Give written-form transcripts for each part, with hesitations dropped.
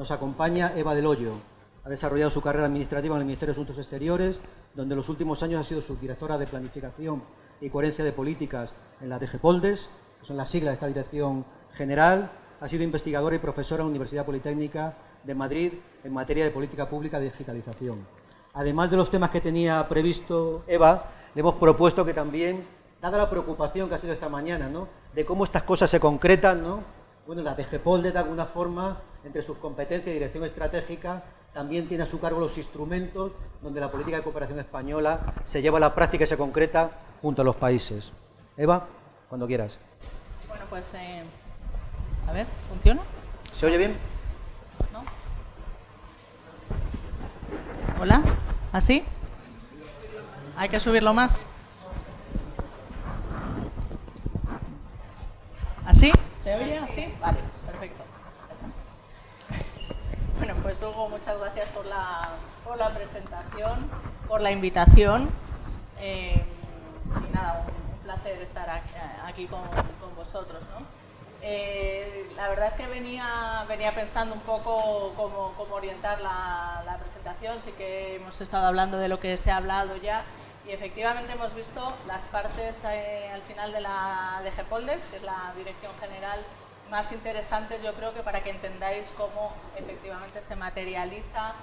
Nos acompaña Eva del Hoyo. Ha desarrollado su carrera administrativa en el Ministerio de Asuntos Exteriores, donde en los últimos años ha sido subdirectora de Planificación y Coherencia de Políticas en la DG Poldes, que son las siglas de esta dirección general. Ha sido investigadora y profesora en la Universidad Politécnica de Madrid en materia de política pública de digitalización. Además de los temas que tenía previsto Eva, le hemos propuesto que también, dada la preocupación que ha sido esta mañana, ¿no?, de cómo estas cosas se concretan, ¿no?, bueno, la DG Poldes, de alguna forma, entre sus competencias y dirección estratégica, también tiene a su cargo los instrumentos donde la política de cooperación española se lleva a la práctica y se concreta junto a los países. Eva, cuando quieras. Bueno, pues, a ver, ¿funciona? ¿Se oye bien? ¿No? ¿Hola? ¿Así? ¿Hay que subirlo más? ¿Así? ¿Se oye así? Vale, perfecto. Ya está. Bueno, pues Hugo, muchas gracias por la presentación, por la invitación. Y nada, un placer estar aquí con vosotros, ¿no? La verdad es que venía pensando un poco cómo orientar la presentación. Sí que hemos estado hablando de lo que se ha hablado ya y efectivamente hemos visto las partes al final de la DG Poldes, que es la dirección general, más interesantes, yo creo, que para que entendáis cómo efectivamente se materializa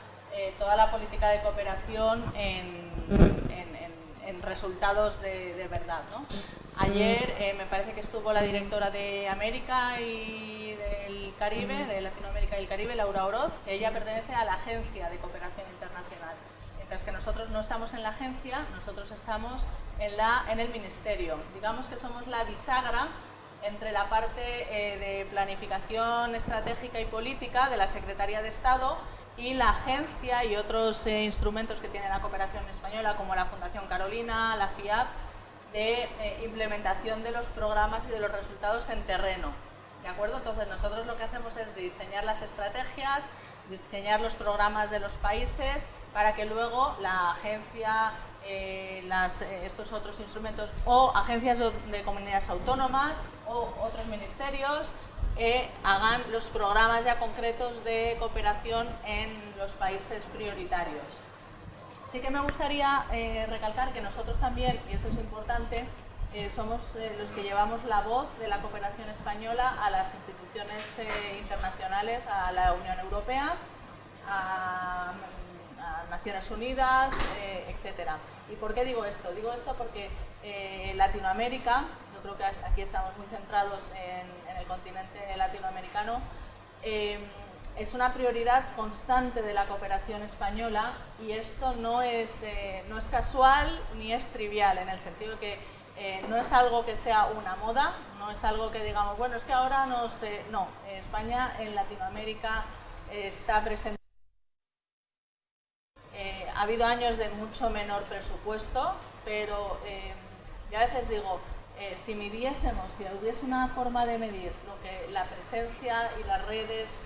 toda la política de cooperación en resultados de verdad, ¿no? Ayer me parece que estuvo la directora de América y del Caribe, de Latinoamérica y el Caribe, Laura Oroz, que ella pertenece a la Agencia de Cooperación Internacional. Mientras que nosotros no estamos en la agencia, nosotros estamos en el ministerio. Digamos que somos la bisagra entre la parte de planificación estratégica y política de la Secretaría de Estado y la agencia y otros instrumentos que tiene la cooperación española, como la Fundación Carolina, la FIAP, de implementación de los programas y de los resultados en terreno. ¿De acuerdo? Entonces nosotros lo que hacemos es diseñar las estrategias, diseñar los programas de los países, para que luego la agencia, estos otros instrumentos o agencias de comunidades autónomas o otros ministerios hagan los programas ya concretos de cooperación en los países prioritarios. Sí que me gustaría recalcar que nosotros también, y eso es importante, somos los que llevamos la voz de la cooperación española a las instituciones internacionales, a la Unión Europea, a Naciones Unidas, etcétera. ¿Y por qué digo esto? Digo esto porque Latinoamérica, yo creo que aquí estamos muy centrados en el continente latinoamericano, es una prioridad constante de la cooperación española y esto no es casual ni es trivial, en el sentido de que no es algo que sea una moda, no es algo que digamos, bueno, es que ahora no sé, no, España en Latinoamérica está presente. Ha habido años de mucho menor presupuesto, pero yo a veces digo, si midiésemos, si hubiese una forma de medir lo que la presencia y las redes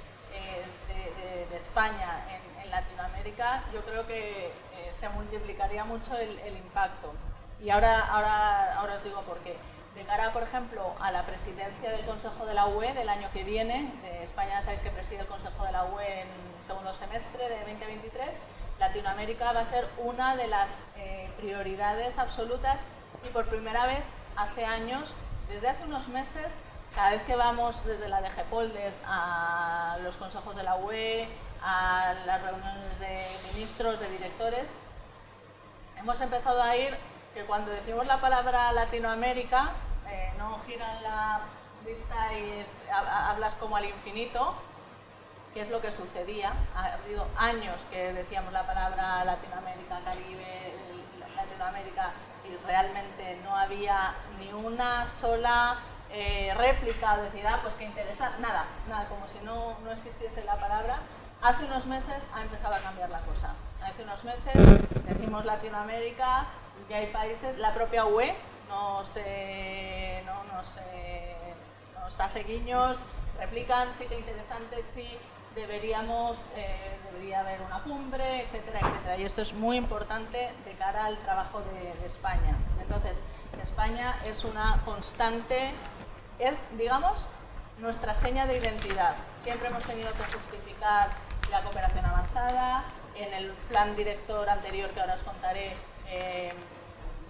de España en Latinoamérica, yo creo que se multiplicaría mucho el impacto. Y ahora os digo por qué. De cara, por ejemplo, a la presidencia del Consejo de la UE del año que viene, España sabéis que preside el Consejo de la UE en el segundo semestre de 2023, Latinoamérica va a ser una de las prioridades absolutas y por primera vez hace años, desde hace unos meses, cada vez que vamos desde la DG Poldes a los consejos de la UE, a las reuniones de ministros, de directores, hemos empezado a ir que cuando decimos la palabra Latinoamérica, no giran la vista y hablas como al infinito, que es lo que sucedía. Ha habido años que decíamos la palabra Latinoamérica, Caribe, Latinoamérica, y realmente no había ni una sola réplica de decir, pues qué interesante, nada, como si no existiese la palabra. Hace unos meses ha empezado a cambiar la cosa. Hace unos meses decimos Latinoamérica, ya hay países, la propia UE nos hace guiños, replican, sí que interesante, sí, debería haber una cumbre, etcétera, etcétera. Y esto es muy importante de cara al trabajo de España. Entonces, España es una constante, es, digamos, nuestra seña de identidad. Siempre hemos tenido que justificar la cooperación avanzada. En el plan director anterior, que ahora os contaré,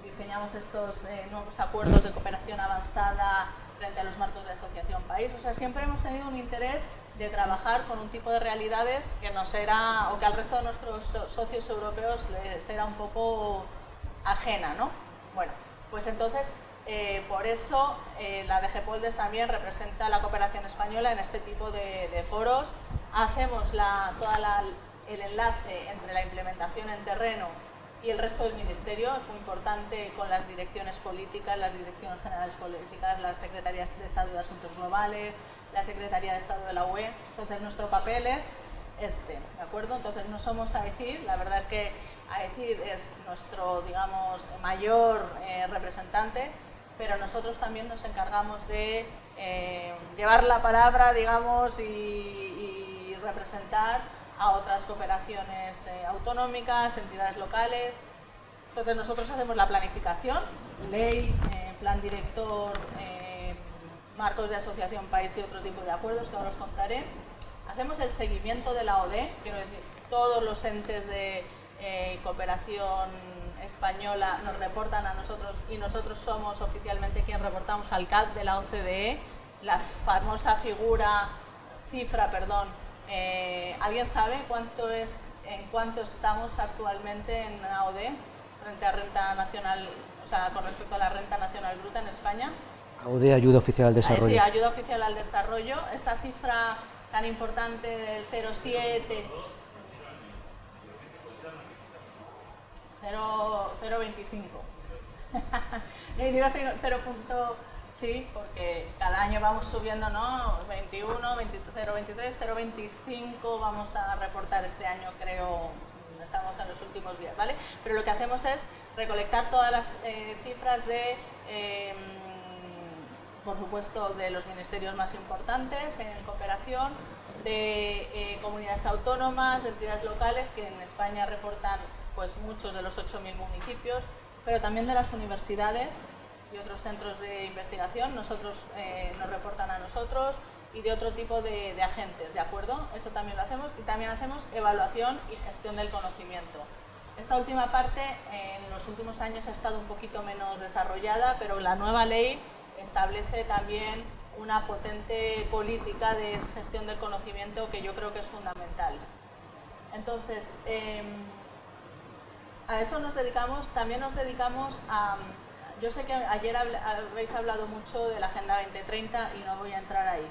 diseñamos estos nuevos acuerdos de cooperación avanzada frente a los marcos de asociación país. O sea, siempre hemos tenido un interés de trabajar con un tipo de realidades que nos era, o que al resto de nuestros socios europeos les era un poco ajena, ¿no? Bueno, pues entonces, por eso la DG Poldes también representa la cooperación española en este tipo de foros. Hacemos el enlace entre la implementación en terreno y el resto del Ministerio. Es muy importante con las direcciones políticas, las direcciones generales políticas, las secretarías de Estado de Asuntos Globales, la Secretaría de Estado de la UE. Entonces, nuestro papel es ¿de acuerdo? Entonces, no somos AECID. La verdad es que AECID es nuestro, digamos, mayor representante, pero nosotros también nos encargamos de llevar la palabra, digamos, y representar a otras cooperaciones autonómicas, entidades locales. Entonces, nosotros hacemos la planificación, ley, plan director, marcos de asociación país y otro tipo de acuerdos que ahora os contaré. Hacemos el seguimiento de la ODE, quiero decir, todos los entes de cooperación española nos reportan a nosotros y nosotros somos oficialmente quien reportamos al CAD de la OCDE, la famosa cifra, ¿alguien sabe en cuánto estamos actualmente en la ODE frente a renta nacional, o sea, con respecto a la renta nacional bruta en España? ODE, ayuda oficial al desarrollo. Sí, ayuda oficial al desarrollo. Esta cifra tan importante del 0,7, 0,25. Digo 0. Sí, porque cada año vamos subiendo, ¿no? 21, 0,23, 0,25 vamos a reportar este año, creo, estamos en los últimos días, ¿vale? Pero lo que hacemos es recolectar todas las cifras de, por supuesto, de los ministerios más importantes en cooperación, de comunidades autónomas, de entidades locales que en España reportan pues muchos de los 8.000 municipios, pero también de las universidades y otros centros de investigación. Nos reportan a nosotros, y de otro tipo de agentes, ¿de acuerdo? Eso también lo hacemos, y también hacemos evaluación y gestión del conocimiento. Esta última parte en los últimos años ha estado un poquito menos desarrollada, pero la nueva ley establece también una potente política de gestión del conocimiento que yo creo que es fundamental. Entonces, a eso nos dedicamos. También nos dedicamos a... Yo sé que ayer habéis hablado mucho de la Agenda 2030 y no voy a entrar ahí,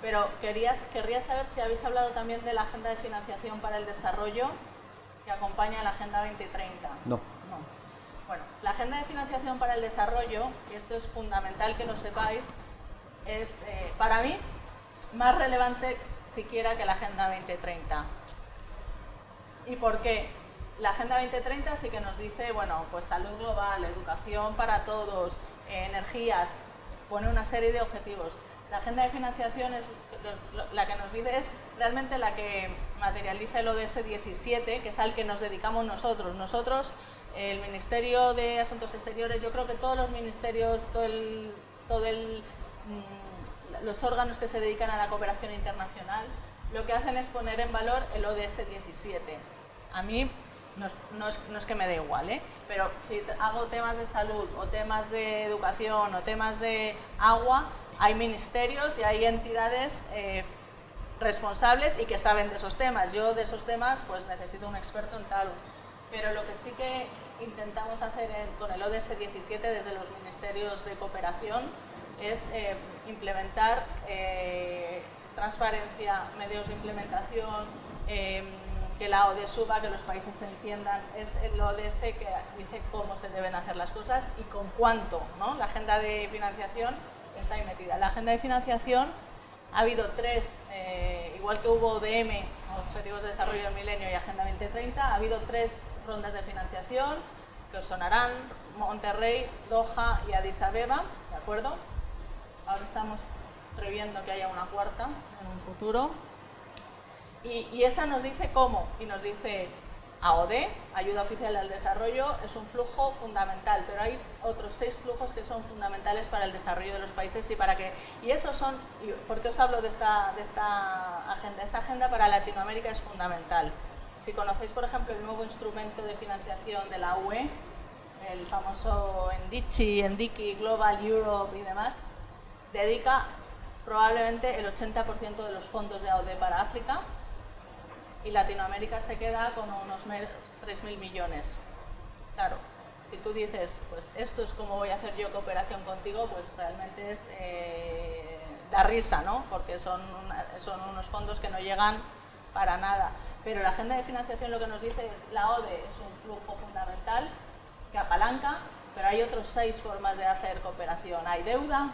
pero querría saber si habéis hablado también de la Agenda de Financiación para el Desarrollo que acompaña a la Agenda 2030. No. Bueno, la Agenda de Financiación para el Desarrollo, y esto es fundamental que lo sepáis, es para mí más relevante siquiera que la Agenda 2030. ¿Y por qué? La Agenda 2030 sí que nos dice, bueno, pues salud global, educación para todos, energías, pone una serie de objetivos. La Agenda de Financiación es la que nos dice, es realmente la que materializa el ODS 17, que es al que nos dedicamos nosotros. Nosotros, el Ministerio de Asuntos Exteriores, yo creo que todos los ministerios, los órganos que se dedican a la cooperación internacional, lo que hacen es poner en valor el ODS 17. A mí no es que me dé igual, pero si hago temas de salud o temas de educación o temas de agua, hay ministerios y hay entidades responsables y que saben de esos temas. Yo de esos temas pues necesito un experto en tal. Pero lo que sí que intentamos hacer con el ODS 17 desde los ministerios de cooperación es implementar transparencia, medios de implementación, que la ODS suba, que los países entiendan. Es el ODS que dice cómo se deben hacer las cosas y con cuánto, ¿no? La agenda de financiación está ahí metida. La agenda de financiación ha habido tres, igual que hubo ODM, Objetivos de Desarrollo del Milenio, y Agenda 2030, ha habido tres rondas de financiación que os sonarán: Monterrey, Doha y Addis Abeba, ¿de acuerdo? Ahora estamos previendo que haya una cuarta en un futuro. Y esa nos dice cómo, y nos dice AOD, Ayuda Oficial al Desarrollo, es un flujo fundamental, pero hay otros 6 flujos que son fundamentales para el desarrollo de los países y esos son, ¿por qué os hablo de esta agenda? Esta agenda para Latinoamérica es fundamental. Si conocéis, por ejemplo, el nuevo instrumento de financiación de la UE, el famoso NDICI, Global Europe y demás, dedica probablemente el 80% de los fondos de AOD para África, y Latinoamérica se queda con unos 3.000 millones. Claro, si tú dices, pues esto es como voy a hacer yo cooperación contigo, pues realmente es da risa, ¿no? Porque son unos fondos que no llegan para nada. Pero la agenda de financiación lo que nos dice es la ODE es un flujo fundamental que apalanca, pero hay otros 6 formas de hacer cooperación. Hay deuda,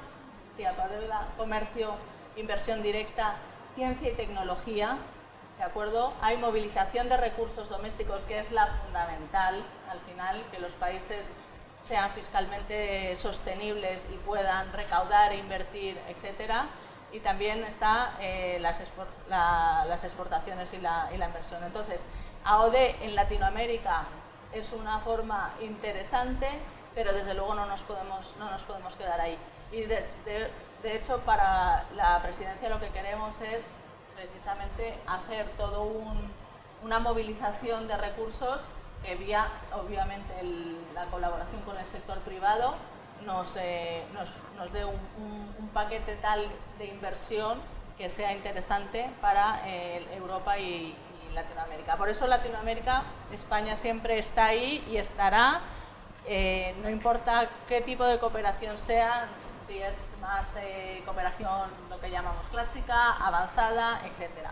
deuda, comercio, inversión directa, ciencia y tecnología, ¿de acuerdo? Hay movilización de recursos domésticos, que es la fundamental, al final, que los países sean fiscalmente sostenibles y puedan recaudar e invertir, etcétera. Y también está las exportaciones y la inversión. Entonces, AOD en Latinoamérica es una forma interesante, pero desde luego no nos podemos quedar ahí. Y de hecho, para la presidencia lo que queremos es precisamente hacer todo una movilización de recursos que vía, obviamente, la colaboración con el sector privado nos dé un paquete tal de inversión que sea interesante para Europa y Latinoamérica. Por eso Latinoamérica, España siempre está ahí y estará, no importa qué tipo de cooperación sea, si es más cooperación, lo que llamamos clásica, avanzada, etcétera.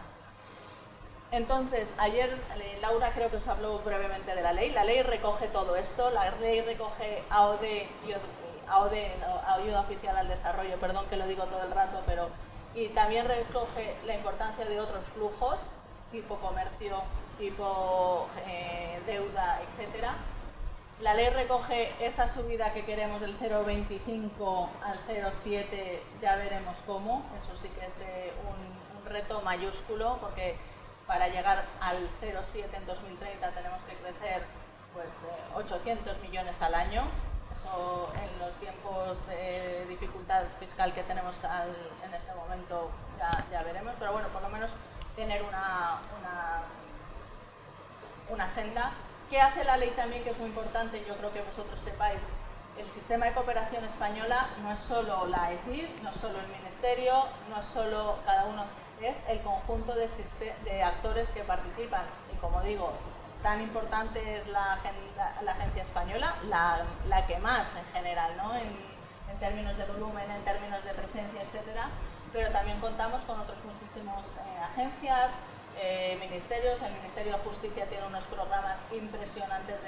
Entonces, ayer Laura creo que os habló brevemente de la ley. La ley recoge todo esto, la ley recoge AOD, Ayuda Oficial al Desarrollo, perdón que lo digo todo el rato, y también recoge la importancia de otros flujos, tipo comercio, tipo deuda, etcétera. La ley recoge esa subida que queremos del 0,25 al 0,7, ya veremos cómo. Eso sí que es un reto mayúsculo, porque para llegar al 0,7 en 2030 tenemos que crecer pues 800 millones al año. Eso en los tiempos de dificultad fiscal que tenemos en este momento ya veremos, pero bueno, por lo menos tener una senda. ¿Qué hace la ley también, que es muy importante? Yo creo que vosotros sepáis, el sistema de cooperación española no es solo la ECID, no es solo el Ministerio, no es solo cada uno, es el conjunto de actores que participan. Y como digo, tan importante es la agencia española, la que más en general, ¿no? En términos de volumen, en términos de presencia, etcétera, pero también contamos con otros muchísimos agencias, ministerios. El Ministerio de Justicia tiene unos programas impresionantes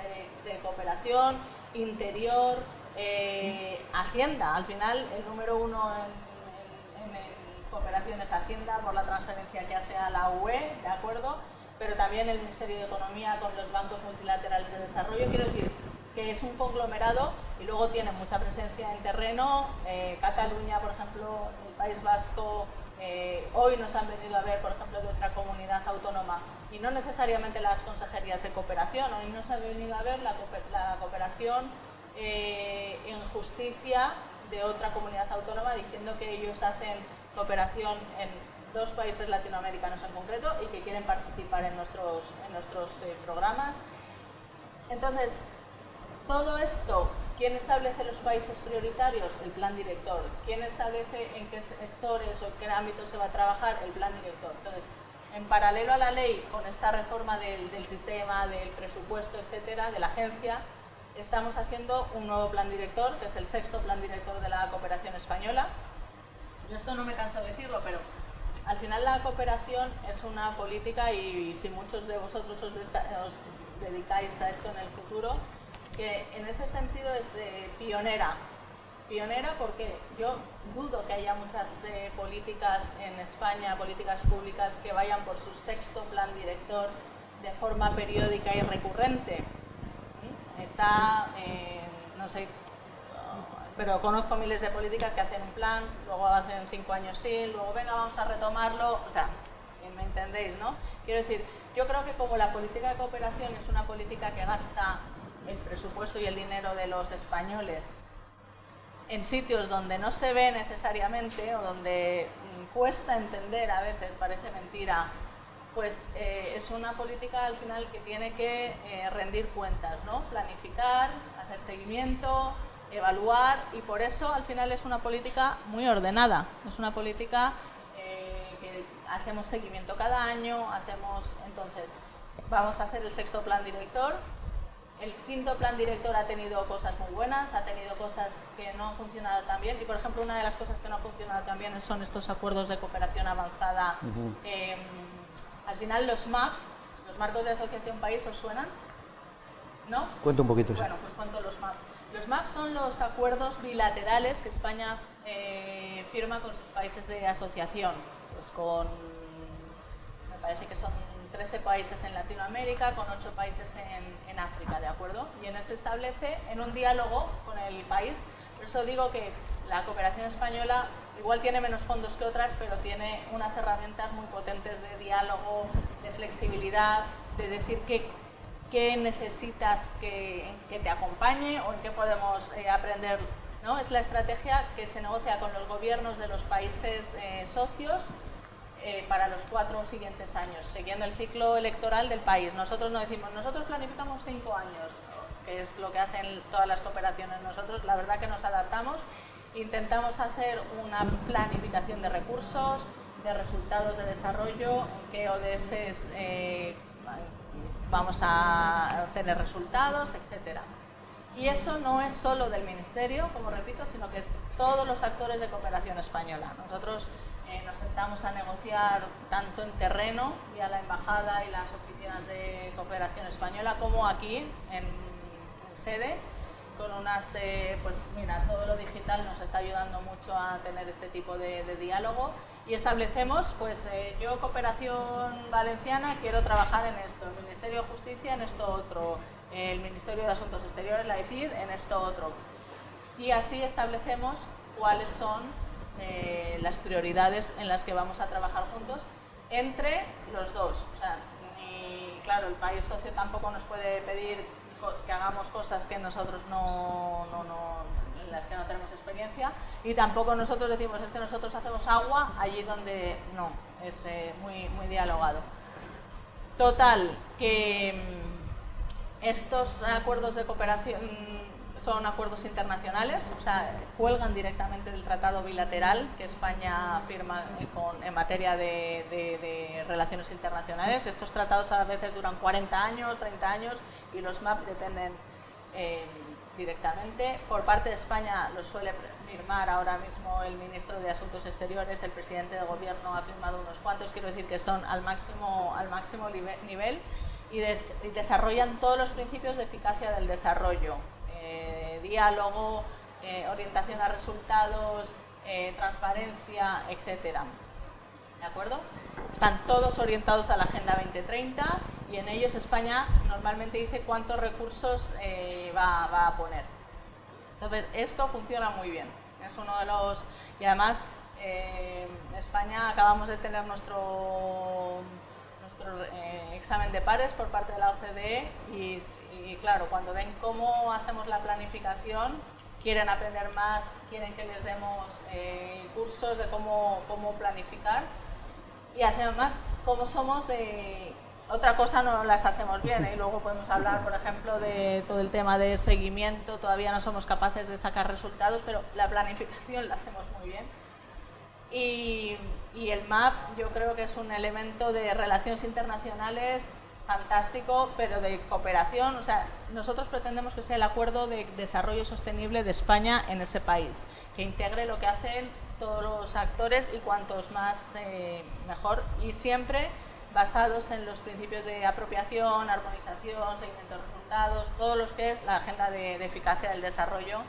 de cooperación, Interior, Hacienda. Al final, el número 1 en cooperación es Hacienda por la transferencia que hace a la UE, ¿de acuerdo? Pero también el Ministerio de Economía con los bancos multilaterales de desarrollo. Quiero decir que es un conglomerado y luego tiene mucha presencia en terreno. Cataluña, por ejemplo, el País Vasco. Hoy nos han venido a ver, por ejemplo, de otra comunidad autónoma, y no necesariamente las consejerías de cooperación. Hoy nos ha venido a ver la cooperación en justicia de otra comunidad autónoma, diciendo que ellos hacen cooperación en 2 países latinoamericanos en concreto y que quieren participar en nuestros programas. Entonces, todo esto, ¿quién establece los países prioritarios? El plan director. ¿Quién establece en qué sectores o en qué ámbitos se va a trabajar? El plan director. Entonces, en paralelo a la ley, con esta reforma del sistema, del presupuesto, etcétera, de la agencia, estamos haciendo un nuevo plan director, que es el 6º plan director de la cooperación española. Yo esto no me canso de decirlo, pero al final la cooperación es una política, y si muchos de vosotros os dedicáis a esto en el futuro, que en ese sentido es pionera. Pionera porque yo dudo que haya muchas políticas en España, políticas públicas, que vayan por su 6º plan director de forma periódica y recurrente. Está, no sé, pero conozco miles de políticas que hacen un plan, luego hacen 5 años sí, luego venga, vamos a retomarlo. O sea, ¿me entendéis, no? Quiero decir, yo creo que como la política de cooperación es una política que gasta el presupuesto y el dinero de los españoles en sitios donde no se ve necesariamente o donde cuesta entender, a veces parece mentira, pues es una política al final que tiene que rendir cuentas, ¿no? Planificar, hacer seguimiento, evaluar, y por eso al final es una política muy ordenada, es una política que hacemos seguimiento cada año, entonces vamos a hacer el 6º plan director. El 5º plan director ha tenido cosas muy buenas, ha tenido cosas que no han funcionado tan bien, y por ejemplo una de las cosas que no ha funcionado tan bien son estos acuerdos de cooperación avanzada. Al final los MAP, los marcos de asociación país, ¿os suenan? ¿No? Cuento un poquito. Bueno, pues cuento los MAP. Los MAP son los acuerdos bilaterales que España firma con sus países de asociación, pues me parece que son 13 países en Latinoamérica, con 8 países en África, ¿de acuerdo? Y en eso se establece en un diálogo con el país. Por eso digo que la cooperación española igual tiene menos fondos que otras, pero tiene unas herramientas muy potentes de diálogo, de flexibilidad, de decir qué necesitas que te acompañe o en qué podemos aprender, ¿no? Es la estrategia que se negocia con los gobiernos de los países socios para los 4 siguientes años, siguiendo el ciclo electoral del país. Nosotros no decimos, nosotros planificamos 5 años, que es lo que hacen todas las cooperaciones. Nosotros, la verdad que nos adaptamos, intentamos hacer una planificación de recursos, de resultados de desarrollo, en qué ODS vamos a tener resultados, etcétera. Y eso no es solo del Ministerio, como repito, sino que es todos los actores de cooperación española. Nosotros nos sentamos a negociar tanto en terreno, y a la Embajada y las oficinas de cooperación española, como aquí en sede, con unas, pues mira, todo lo digital nos está ayudando mucho a tener este tipo de diálogo, y establecemos, pues yo Cooperación Valenciana quiero trabajar en esto, el Ministerio de Justicia en esto otro, el Ministerio de Asuntos Exteriores, la ECID, en esto otro, y así establecemos cuáles son las prioridades en las que vamos a trabajar juntos entre los dos. O sea, claro, el país socio tampoco nos puede pedir que hagamos cosas que nosotros en las que no tenemos experiencia, y tampoco nosotros decimos, es que nosotros hacemos agua allí donde no, es muy dialogado. Total, que estos acuerdos de cooperación son acuerdos internacionales, o sea, cuelgan directamente del tratado bilateral que España firma en materia de relaciones internacionales. Estos tratados a veces duran 40 años, 30 años, y los MAP dependen directamente. Por parte de España los suele firmar ahora mismo el ministro de Asuntos Exteriores, el presidente de gobierno ha firmado unos cuantos, quiero decir que son al máximo nivel, y desarrollan todos los principios de eficacia del desarrollo. Diálogo, orientación a resultados, transparencia, etcétera. ¿De acuerdo? Están todos orientados a la Agenda 2030, y en ellos España normalmente dice cuántos recursos va a poner. Entonces, esto funciona muy bien. Es uno de los... Y además, en España acabamos de tener nuestro examen de pares por parte de la OCDE, y claro, cuando ven cómo hacemos la planificación, quieren aprender más, quieren que les demos cursos de cómo planificar, y además, como somos de... Otra cosa no las hacemos bien, y luego podemos hablar, por ejemplo, de todo el tema de seguimiento, todavía no somos capaces de sacar resultados, pero la planificación la hacemos muy bien. Y el MAP yo creo que es un elemento de relaciones internacionales fantástico, pero de cooperación. O sea, nosotros pretendemos que sea el acuerdo de desarrollo sostenible de España en ese país, que integre lo que hacen todos los actores, y cuantos más mejor, y siempre basados en los principios de apropiación, armonización, seguimiento de resultados, todo lo que es la agenda de eficacia del desarrollo,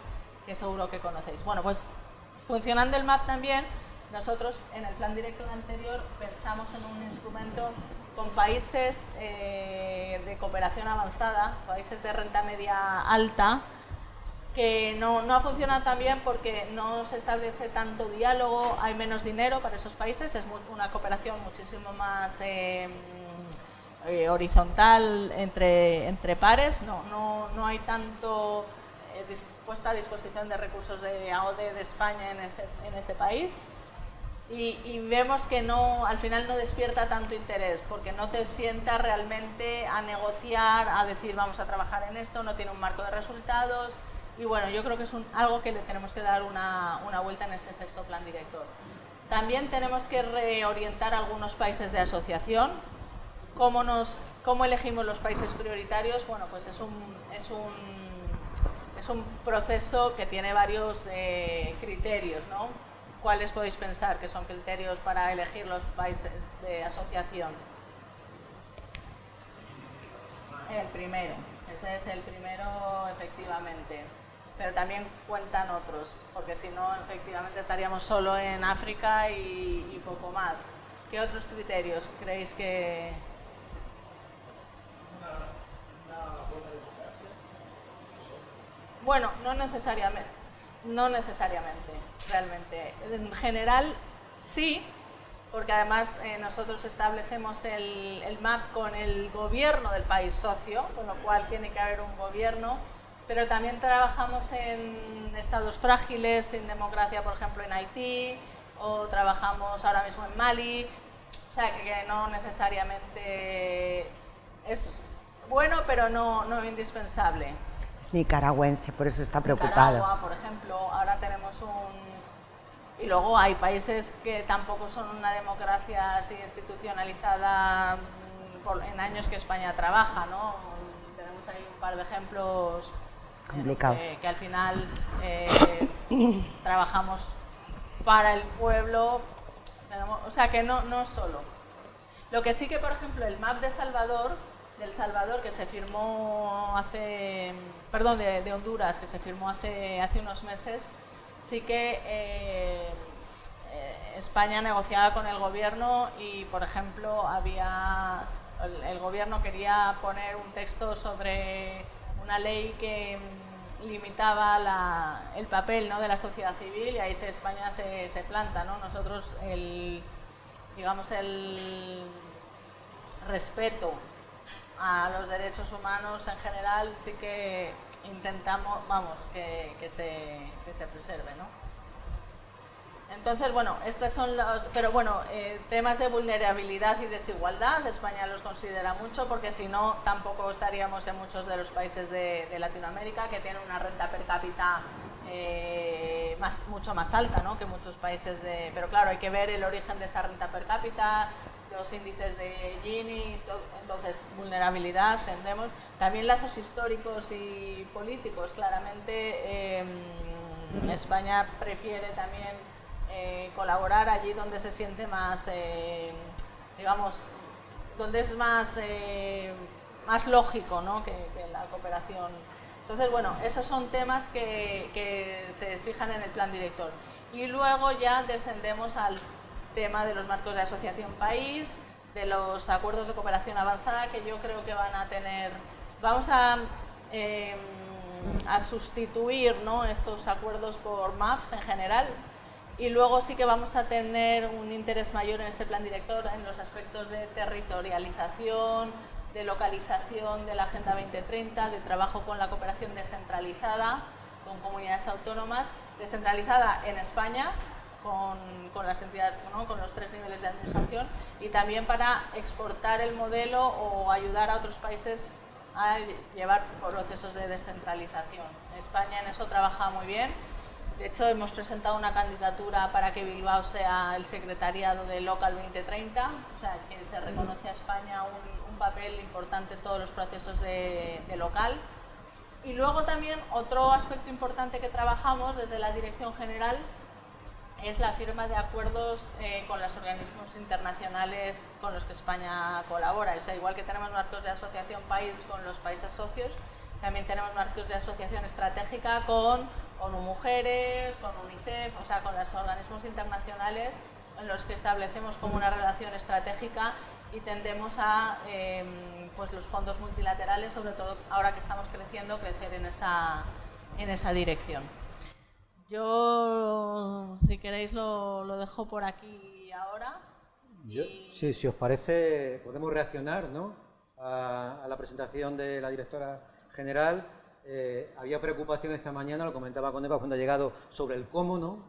que seguro que conocéis. Bueno, pues funcionando el MAP también, nosotros en el plan director anterior pensamos en un instrumento con países de cooperación avanzada, países de renta media alta, que no ha funcionado tan bien porque no se establece tanto diálogo, hay menos dinero para esos países, es una cooperación muchísimo más horizontal entre pares, no hay tanto puesta a disposición de recursos de AOD de España en ese país. Y vemos que al final no despierta tanto interés, porque no te sienta realmente a negociar, a decir vamos a trabajar en esto, no tiene un marco de resultados. Y bueno, yo creo que es algo que le tenemos que dar una vuelta en este sexto plan director. También tenemos que reorientar algunos países de asociación. ¿Cómo elegimos los países prioritarios? Bueno, pues es un proceso que tiene varios criterios, ¿no? ¿Cuáles podéis pensar que son criterios para elegir los países de asociación? El primero, ese es el primero efectivamente, pero también cuentan otros, porque si no, efectivamente estaríamos solo en África y poco más. ¿Qué otros criterios creéis que...? Bueno, no necesariamente, realmente. En general, sí, porque además nosotros establecemos el MAP con el gobierno del país socio, con lo cual tiene que haber un gobierno, pero también trabajamos en estados frágiles, sin democracia, por ejemplo, en Haití, o trabajamos ahora mismo en Mali, o sea que no necesariamente es bueno, pero no indispensable. Es nicaragüense, por eso está preocupado. Nicaragua, por ejemplo, ahora tenemos y luego hay países que tampoco son una democracia así institucionalizada en años que España trabaja, ¿no? Tenemos ahí un par de ejemplos complicados. Que al final trabajamos para el pueblo, o sea que no solo. Lo que sí que, por ejemplo, el MAP del Salvador, que se firmó de Honduras, que se firmó hace unos meses, sí que España negociaba con el gobierno y, por ejemplo, el gobierno quería poner un texto sobre una ley que limitaba el papel, ¿no?, de la sociedad civil, y ahí España se planta, ¿no? Nosotros el respeto a los derechos humanos en general sí que intentamos, que se preserve, ¿no? Entonces, bueno, estos son temas de vulnerabilidad y desigualdad, España los considera mucho, porque si no, tampoco estaríamos en muchos de los países de Latinoamérica, que tienen una renta per cápita mucho más alta, ¿no?, que muchos países pero claro, hay que ver el origen de esa renta per cápita, los índices de Gini, entonces vulnerabilidad tendremos. También lazos históricos y políticos, claramente España prefiere también colaborar allí donde se siente más, donde es más lógico, ¿no?, que la cooperación. Entonces, bueno, esos son temas que se fijan en el plan director. Y luego ya descendemos al tema de los marcos de asociación país, de los acuerdos de cooperación avanzada, que yo creo que vamos a sustituir, ¿no?, estos acuerdos por MAPs en general, y luego sí que vamos a tener un interés mayor en este plan director en los aspectos de territorialización, de localización de la Agenda 2030, de trabajo con la cooperación descentralizada, con comunidades autónomas, descentralizada en España, con las entidades, ¿no?, con los 3 niveles de administración, y también para exportar el modelo o ayudar a otros países a llevar procesos de descentralización. España en eso trabaja muy bien. De hecho, hemos presentado una candidatura para que Bilbao sea el secretariado de Local 2030, o sea, que se reconoce a España un papel importante en todos los procesos de local. Y luego también otro aspecto importante que trabajamos desde la Dirección General es la firma de acuerdos con los organismos internacionales con los que España colabora. O sea, igual que tenemos marcos de asociación país con los países socios, también tenemos marcos de asociación estratégica con ONU Mujeres, con UNICEF, o sea, con los organismos internacionales en los que establecemos como una relación estratégica y tendemos a pues los fondos multilaterales, sobre todo ahora que estamos creciendo, crecer en en esa dirección. Yo, si queréis, lo dejo por aquí ahora. Sí, si os parece, podemos reaccionar, ¿no?, a la presentación de la directora general. Había preocupación esta mañana, lo comentaba con Eva cuando ha llegado, sobre el cómo, ¿no?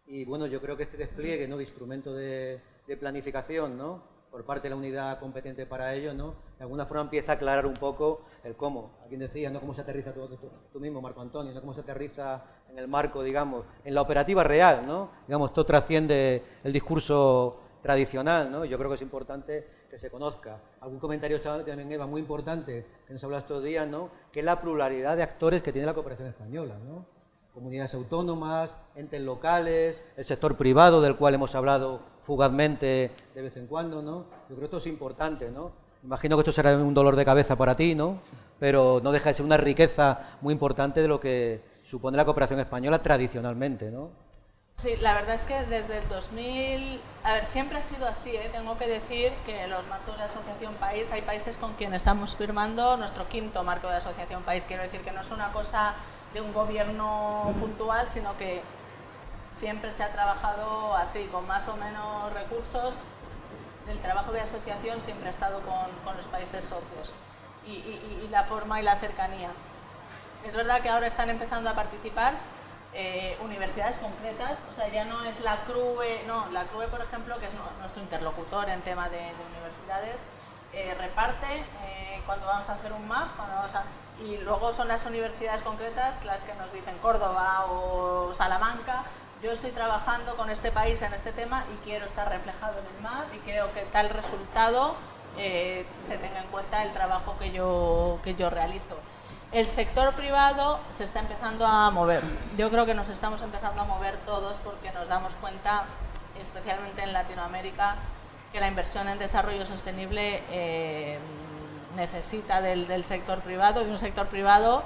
Y bueno, yo creo que este despliegue, ¿no?, de instrumento de planificación, ¿no?, por parte de la unidad competente para ello, ¿no?, de alguna forma empieza a aclarar un poco el cómo. A quien decía, ¿no?, cómo se aterriza tú mismo, Marco Antonio, ¿no?, cómo se aterriza en el marco, digamos, en la operativa real, ¿no? Digamos, esto trasciende el discurso tradicional, ¿no? Yo creo que es importante que se conozca. Algún comentario también, Eva, muy importante, que nos ha hablado estos días, ¿no?, que es la pluralidad de actores que tiene la cooperación española, ¿no? Comunidades autónomas, entes locales, el sector privado, del cual hemos hablado fugazmente de vez en cuando, ¿no? Yo creo que esto es importante, ¿no? Imagino que esto será un dolor de cabeza para ti, ¿no?, pero no deja de ser una riqueza muy importante de lo que supone la cooperación española tradicionalmente, ¿no? Sí, la verdad es que desde el 2000, siempre ha sido así, ¿eh? Tengo que decir que los marcos de Asociación País, hay países con quienes estamos firmando nuestro 5º marco de Asociación País. Quiero decir que no es una cosa de un gobierno puntual, sino que siempre se ha trabajado así, con más o menos recursos. El trabajo de asociación siempre ha estado con los países socios y la forma y la cercanía. Es verdad que ahora están empezando a participar universidades concretas, o sea, ya no es la CRUE, no, la CRUE, por ejemplo, que es nuestro interlocutor en tema de universidades, reparte cuando vamos a hacer un MAP, y luego son las universidades concretas las que nos dicen Córdoba o Salamanca, yo estoy trabajando con este país en este tema y quiero estar reflejado en el MAP y creo que tal resultado se tenga en cuenta el trabajo que yo realizo. El sector privado se está empezando a mover. Yo creo que nos estamos empezando a mover todos porque nos damos cuenta, especialmente en Latinoamérica, que la inversión en desarrollo sostenible necesita del sector privado, de un sector privado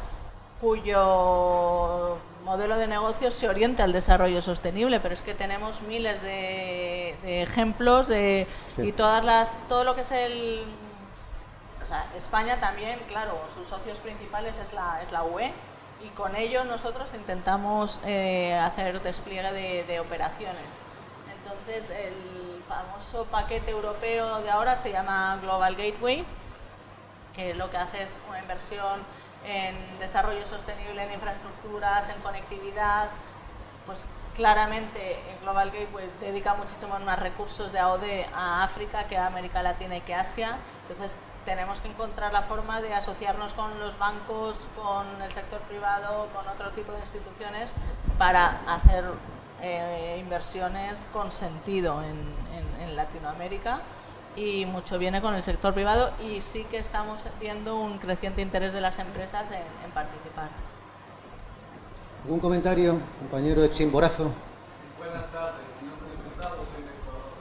cuyo modelo de negocio se orienta al desarrollo sostenible, pero es que tenemos miles de ejemplos sí. Y todo lo que es o sea, España también, claro, sus socios principales es la UE y con ello nosotros intentamos hacer despliegue de operaciones. Entonces, el famoso paquete europeo de ahora se llama Global Gateway, que lo que hace es una inversión en desarrollo sostenible, en infraestructuras, en conectividad. Pues claramente el Global Gateway dedica muchísimos más recursos de AOD a África que a América Latina y que a Asia. Entonces, tenemos que encontrar la forma de asociarnos con los bancos, con el sector privado, con otro tipo de instituciones para hacer inversiones con sentido en Latinoamérica, y mucho viene con el sector privado y sí que estamos viendo un creciente interés de las empresas en participar. ¿Algún comentario, compañero de Chimborazo? Buenas tardes, señor diputado, soy de Ecuador.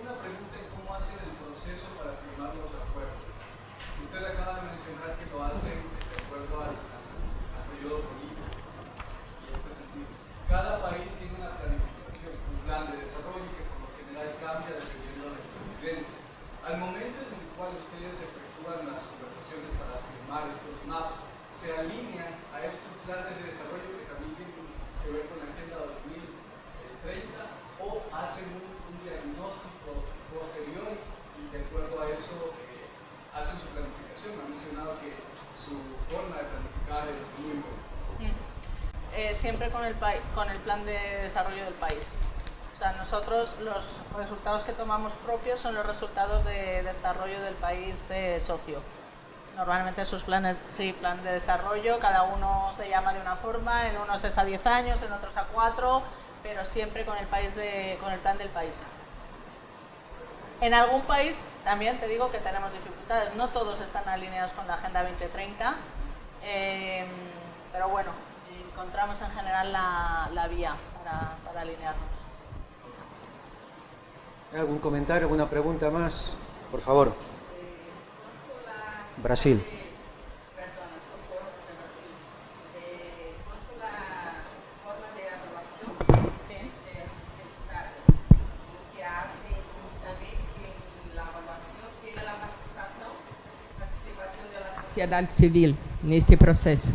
Una pregunta en cómo hacen el proceso para firmar los acuerdos. Usted acaba de mencionar que lo hacen de acuerdo al periodo político y en este sentido. Cada país tiene una planificación, un plan de desarrollo que por lo general cambia dependiendo del presidente. Al momento en el cual ustedes efectúan las conversaciones para firmar estos maps, ¿se alinean a estos planes de desarrollo que también tienen que ver con la Agenda 2030 o hacen un diagnóstico posterior y de acuerdo a eso hacen su planificación? Han mencionado que su forma de planificar es muy buena. Siempre con el plan de desarrollo del país. O sea, nosotros los resultados que tomamos propios son los resultados de desarrollo del país socio. Normalmente sus planes, sí, plan de desarrollo, cada uno se llama de una forma, en unos es a 10 años, en otros a 4, pero siempre con el plan del país. En algún país también te digo que tenemos dificultades, no todos están alineados con la Agenda 2030, pero bueno, encontramos en general la vía para alinearnos. ¿Algún comentario, alguna pregunta más? Por favor. Brasil. Perdona, socorro de Brasil. Quanto à forma de avaliação deste resultado, o que hacen y también si en la evaluación tiene la participación de la sociedad civil neste proceso.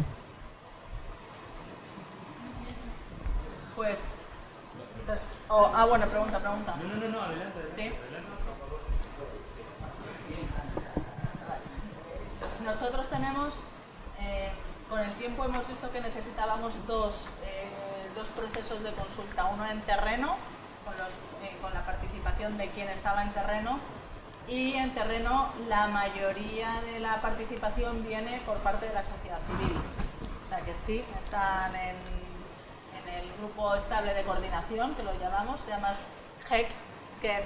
bueno, pregunta. No, adelante. ¿Sí? Nosotros tenemos, con el tiempo hemos visto que necesitábamos dos procesos de consulta, uno en terreno, con la participación de quien estaba en terreno, y en terreno la mayoría de la participación viene por parte de la sociedad civil. O sea que sí, están en el grupo estable de coordinación, que lo llamamos, se llama GEC. Es que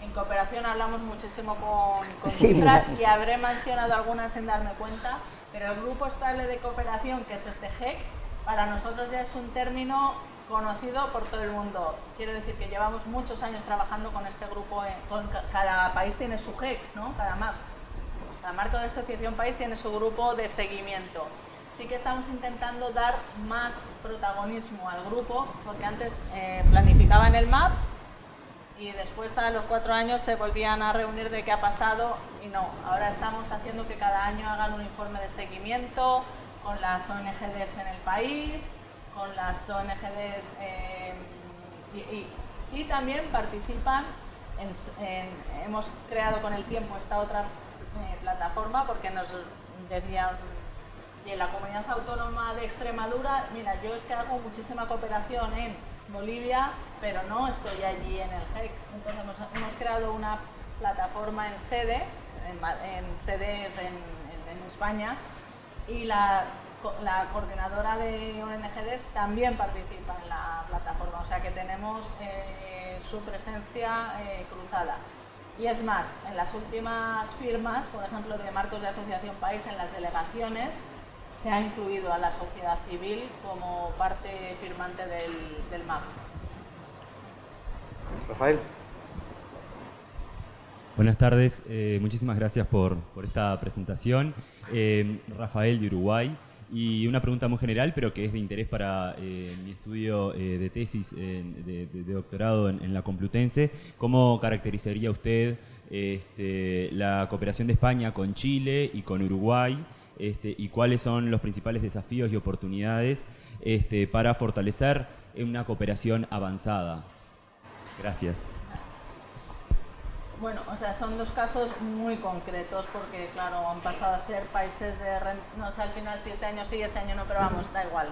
en cooperación hablamos muchísimo con cifras y habré mencionado algunas sin darme cuenta, pero el grupo estable de cooperación, que es este GEC, para nosotros ya es un término conocido por todo el mundo. Quiero decir que llevamos muchos años trabajando con este grupo, cada país tiene su GEC, ¿no? Cada MAP. Cada marco de asociación país tiene su grupo de seguimiento. Sí que estamos intentando dar más protagonismo al grupo, porque antes planificaban el MAP y después a los 4 años se volvían a reunir de qué ha pasado y no. Ahora estamos haciendo que cada año hagan un informe de seguimiento con las ONGs en el país, con las ONGs y también participan hemos creado con el tiempo esta otra plataforma porque nos decían, y en la comunidad autónoma de Extremadura, mira, yo es que hago muchísima cooperación en Bolivia, pero no estoy allí en el GEC. Entonces hemos creado una plataforma en sedes en España, y la coordinadora de ONGs también participa en la plataforma, o sea que tenemos su presencia cruzada. Y es más, en las últimas firmas, por ejemplo, de marcos de asociación país, en las delegaciones, se ha incluido a la sociedad civil como parte firmante del MAP. Rafael. Buenas tardes, muchísimas gracias por esta presentación. Rafael de Uruguay, y una pregunta muy general, pero que es de interés para mi estudio de tesis de doctorado en la Complutense. ¿Cómo caracterizaría usted la cooperación de España con Chile y con Uruguay? Y cuáles son los principales desafíos y oportunidades para fortalecer una cooperación avanzada? Gracias. Bueno, o sea, son dos casos muy concretos porque, claro, han pasado a ser países de renta, no sé, al final si este año sí, este año no, pero vamos, da igual.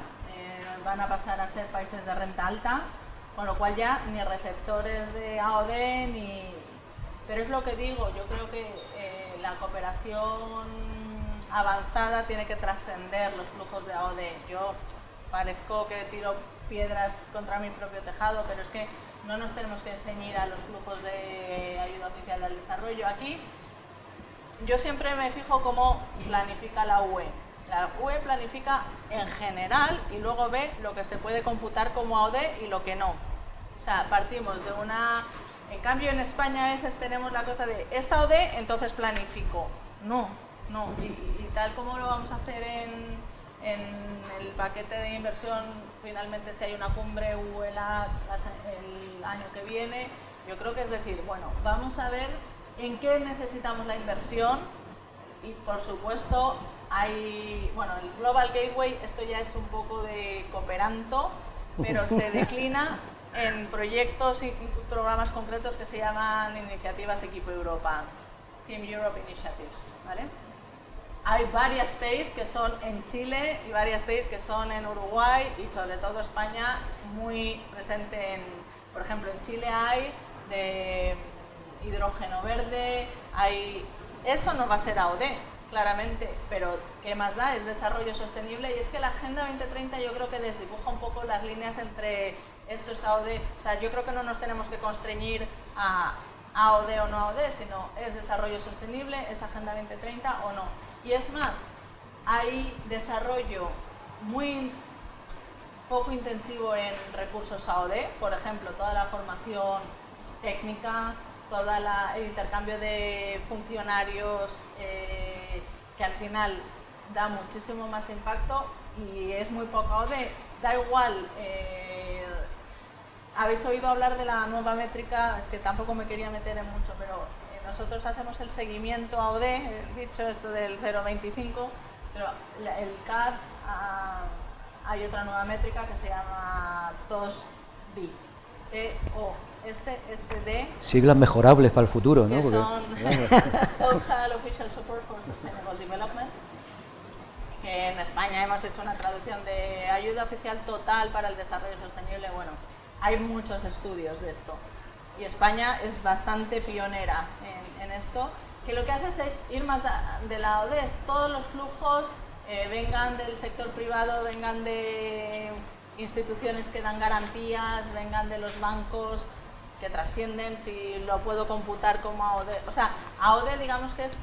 Van a pasar a ser países de renta alta, con lo cual ya ni receptores de AOD ni... Pero es lo que digo, yo creo que la cooperación avanzada tiene que trascender los flujos de AOD. Yo parezco que tiro piedras contra mi propio tejado, pero es que no nos tenemos que ceñir a los flujos de ayuda oficial al desarrollo. Aquí yo siempre me fijo cómo planifica la UE. La UE planifica en general y luego ve lo que se puede computar como AOD y lo que no. O sea, partimos de una... En cambio, en España a veces tenemos la cosa de ¿es AOD? Entonces planifico. No. Y tal como lo vamos a hacer en el paquete de inversión, finalmente si hay una cumbre UELA el año que viene, yo creo que es decir, bueno, vamos a ver en qué necesitamos la inversión y por supuesto hay, bueno, el Global Gateway, esto ya es un poco de cooperanto, pero se declina en proyectos y programas concretos que se llaman iniciativas Equipo Europa, Team Europe Initiatives, ¿vale? Hay varias TEIs que son en Chile y varias TEIs que son en Uruguay y sobre todo España muy presente por ejemplo, en Chile hay de hidrógeno verde, eso no va a ser AOD, claramente, pero ¿qué más da? Es desarrollo sostenible y es que la Agenda 2030 yo creo que desdibuja un poco las líneas entre esto es AOD, o sea, yo creo que no nos tenemos que constreñir a AOD o no AOD, sino es desarrollo sostenible, es Agenda 2030 o no. Y es más, hay desarrollo muy poco intensivo en recursos AOD, por ejemplo, toda la formación técnica, todo el intercambio de funcionarios que al final da muchísimo más impacto y es muy poco AOD. Da igual, habéis oído hablar de la nueva métrica, es que tampoco me quería meter en mucho, pero nosotros hacemos el seguimiento AOD, he dicho esto del 0,25, pero el CAD hay otra nueva métrica que se llama TOSDI, TOSSD. Siglas mejorables para el futuro, ¿no? Que Porque, son Total Official Support for Sustainable Development. Que en España hemos hecho una traducción de ayuda oficial total para el desarrollo sostenible. Bueno, hay muchos estudios de esto. Y España es bastante pionera en esto, que lo que hace es ir más de la ODS. Todos los flujos vengan del sector privado, vengan de instituciones que dan garantías, vengan de los bancos que trascienden, si lo puedo computar como AOD. O sea, AOD digamos que es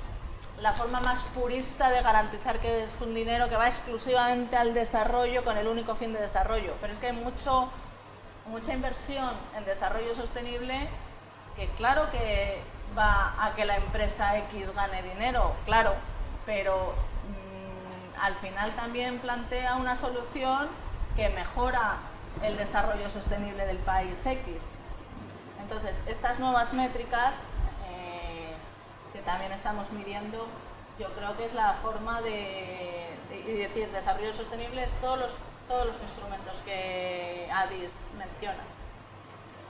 la forma más purista de garantizar que es un dinero que va exclusivamente al desarrollo con el único fin de desarrollo. Pero es que hay mucha inversión en desarrollo sostenible que claro que va a que la empresa X gane dinero, claro, pero al final también plantea una solución que mejora el desarrollo sostenible del país X. Entonces, estas nuevas métricas que también estamos midiendo, yo creo que es la forma de decir desarrollo sostenible es todos los instrumentos que ADIS menciona.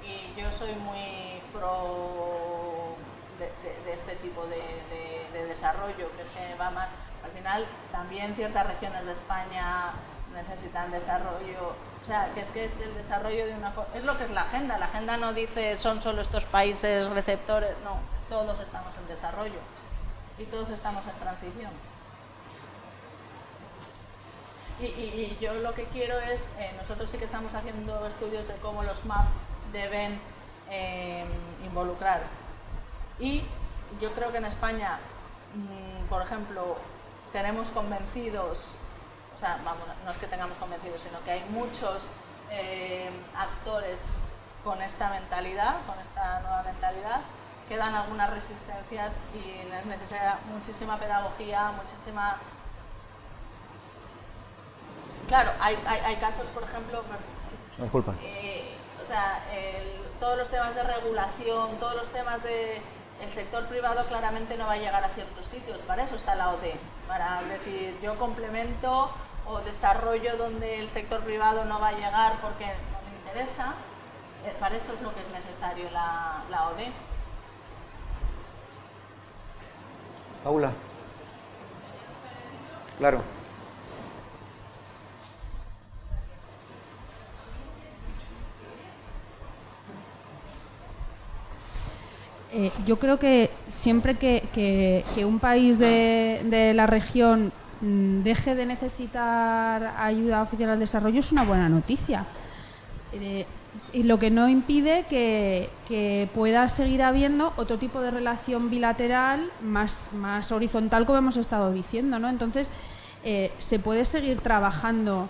Y yo soy muy pro de este tipo de desarrollo, que se va más. Al final, también ciertas regiones de España necesitan desarrollo. O sea, que es el desarrollo de una forma. Es lo que es la agenda. La agenda no dice son solo estos países receptores. No, todos estamos en desarrollo y todos estamos en transición. Y yo lo que quiero es, nosotros sí que estamos haciendo estudios de cómo los MAP deben involucrar. Y yo creo que en España, por ejemplo, tenemos convencidos, o sea, vamos, no es que tengamos convencidos, sino que hay muchos actores con esta mentalidad, con esta nueva mentalidad, que dan algunas resistencias y es necesaria muchísima pedagogía, muchísima... Claro, hay casos, por ejemplo, disculpa. O sea, todos los temas de regulación, todos los temas de... El sector privado claramente no va a llegar a ciertos sitios, para eso está la OD, para decir yo complemento o desarrollo donde el sector privado no va a llegar porque no me interesa, para eso es lo que es necesario la OD. Paula. Claro. Yo creo que siempre que un país de la región deje de necesitar ayuda oficial al desarrollo es una buena noticia. Y lo que no impide que pueda seguir habiendo otro tipo de relación bilateral más horizontal, como hemos estado diciendo, ¿no? Entonces, se puede seguir trabajando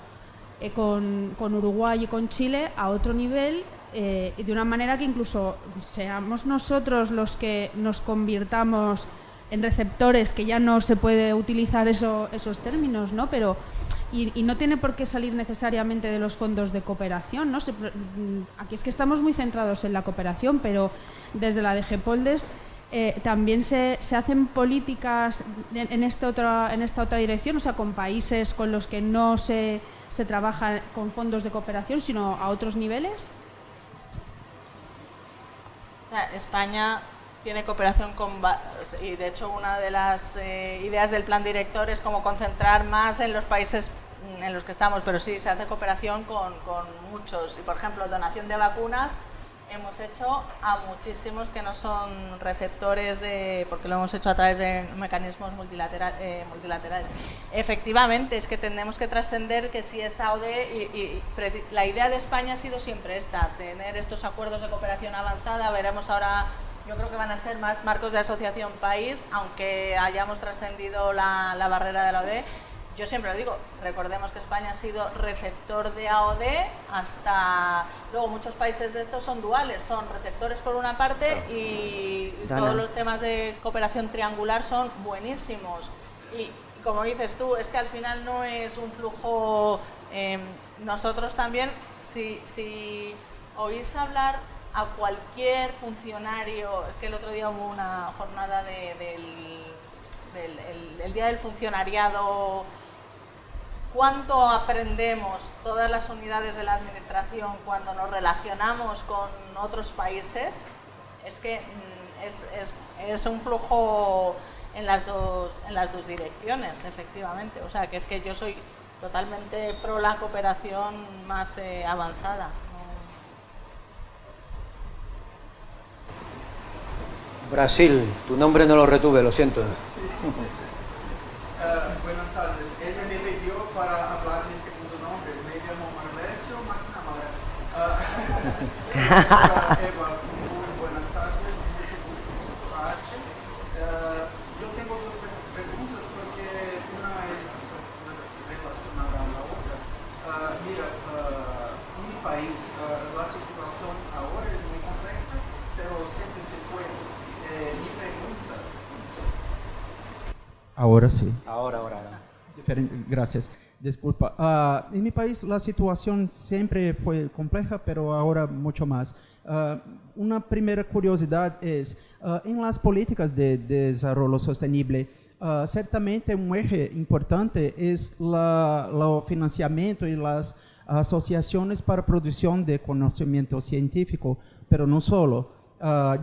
con Uruguay y con Chile a otro nivel, y de una manera que incluso seamos nosotros los que nos convirtamos en receptores, que ya no se puede utilizar esos términos, ¿no? Pero y no tiene por qué salir necesariamente de los fondos de cooperación, ¿no? Aquí es que estamos muy centrados en la cooperación, pero desde la DG Poldes también se hacen políticas en esta otra dirección, o sea, con países con los que no se trabaja con fondos de cooperación, sino a otros niveles. O sea, España tiene cooperación y de hecho una de las ideas del plan director es como concentrar más en los países en los que estamos, pero sí se hace cooperación con muchos. Y por ejemplo, donación de vacunas hemos hecho a muchísimos que no son receptores porque lo hemos hecho a través de mecanismos multilaterales. Efectivamente, es que tenemos que trascender que si es AOD y la idea de España ha sido siempre esta, tener estos acuerdos de cooperación avanzada. Veremos ahora, yo creo que van a ser más marcos de asociación país, aunque hayamos trascendido la barrera de la OD. Yo siempre lo digo, recordemos que España ha sido receptor de AOD hasta... Luego muchos países de estos son duales, son receptores por una parte y todos los temas de cooperación triangular son buenísimos. Y como dices tú, es que al final no es un flujo... nosotros también, si oís hablar a cualquier funcionario, es que el otro día hubo una jornada del Día del Funcionariado. cuánto aprendemos todas las unidades de la administración cuando nos relacionamos con otros países, es que es un flujo en las dos direcciones, efectivamente. O sea, que es que yo soy totalmente pro la cooperación más avanzada. Brasil, tu nombre no lo retuve, lo siento. Sí. Buenas tardes. Ella me pidió para hablar mi segundo nombre. Me llamo Marlesio McNamara. Eva, muy buenas tardes. Mucho gusto escucharte. Yo tengo dos preguntas porque una es relacionada a la otra. Mira, en mi país la situación ahora es muy compleja, pero siempre se puede. Mi pregunta. Ahora sí. Ahora. Gracias. Disculpa. En mi país la situación siempre fue compleja, pero ahora mucho más. Una primera curiosidad es, en las políticas de desarrollo sostenible, certamente un eje importante es el financiamiento y las asociaciones para producción de conocimiento científico, pero no solo.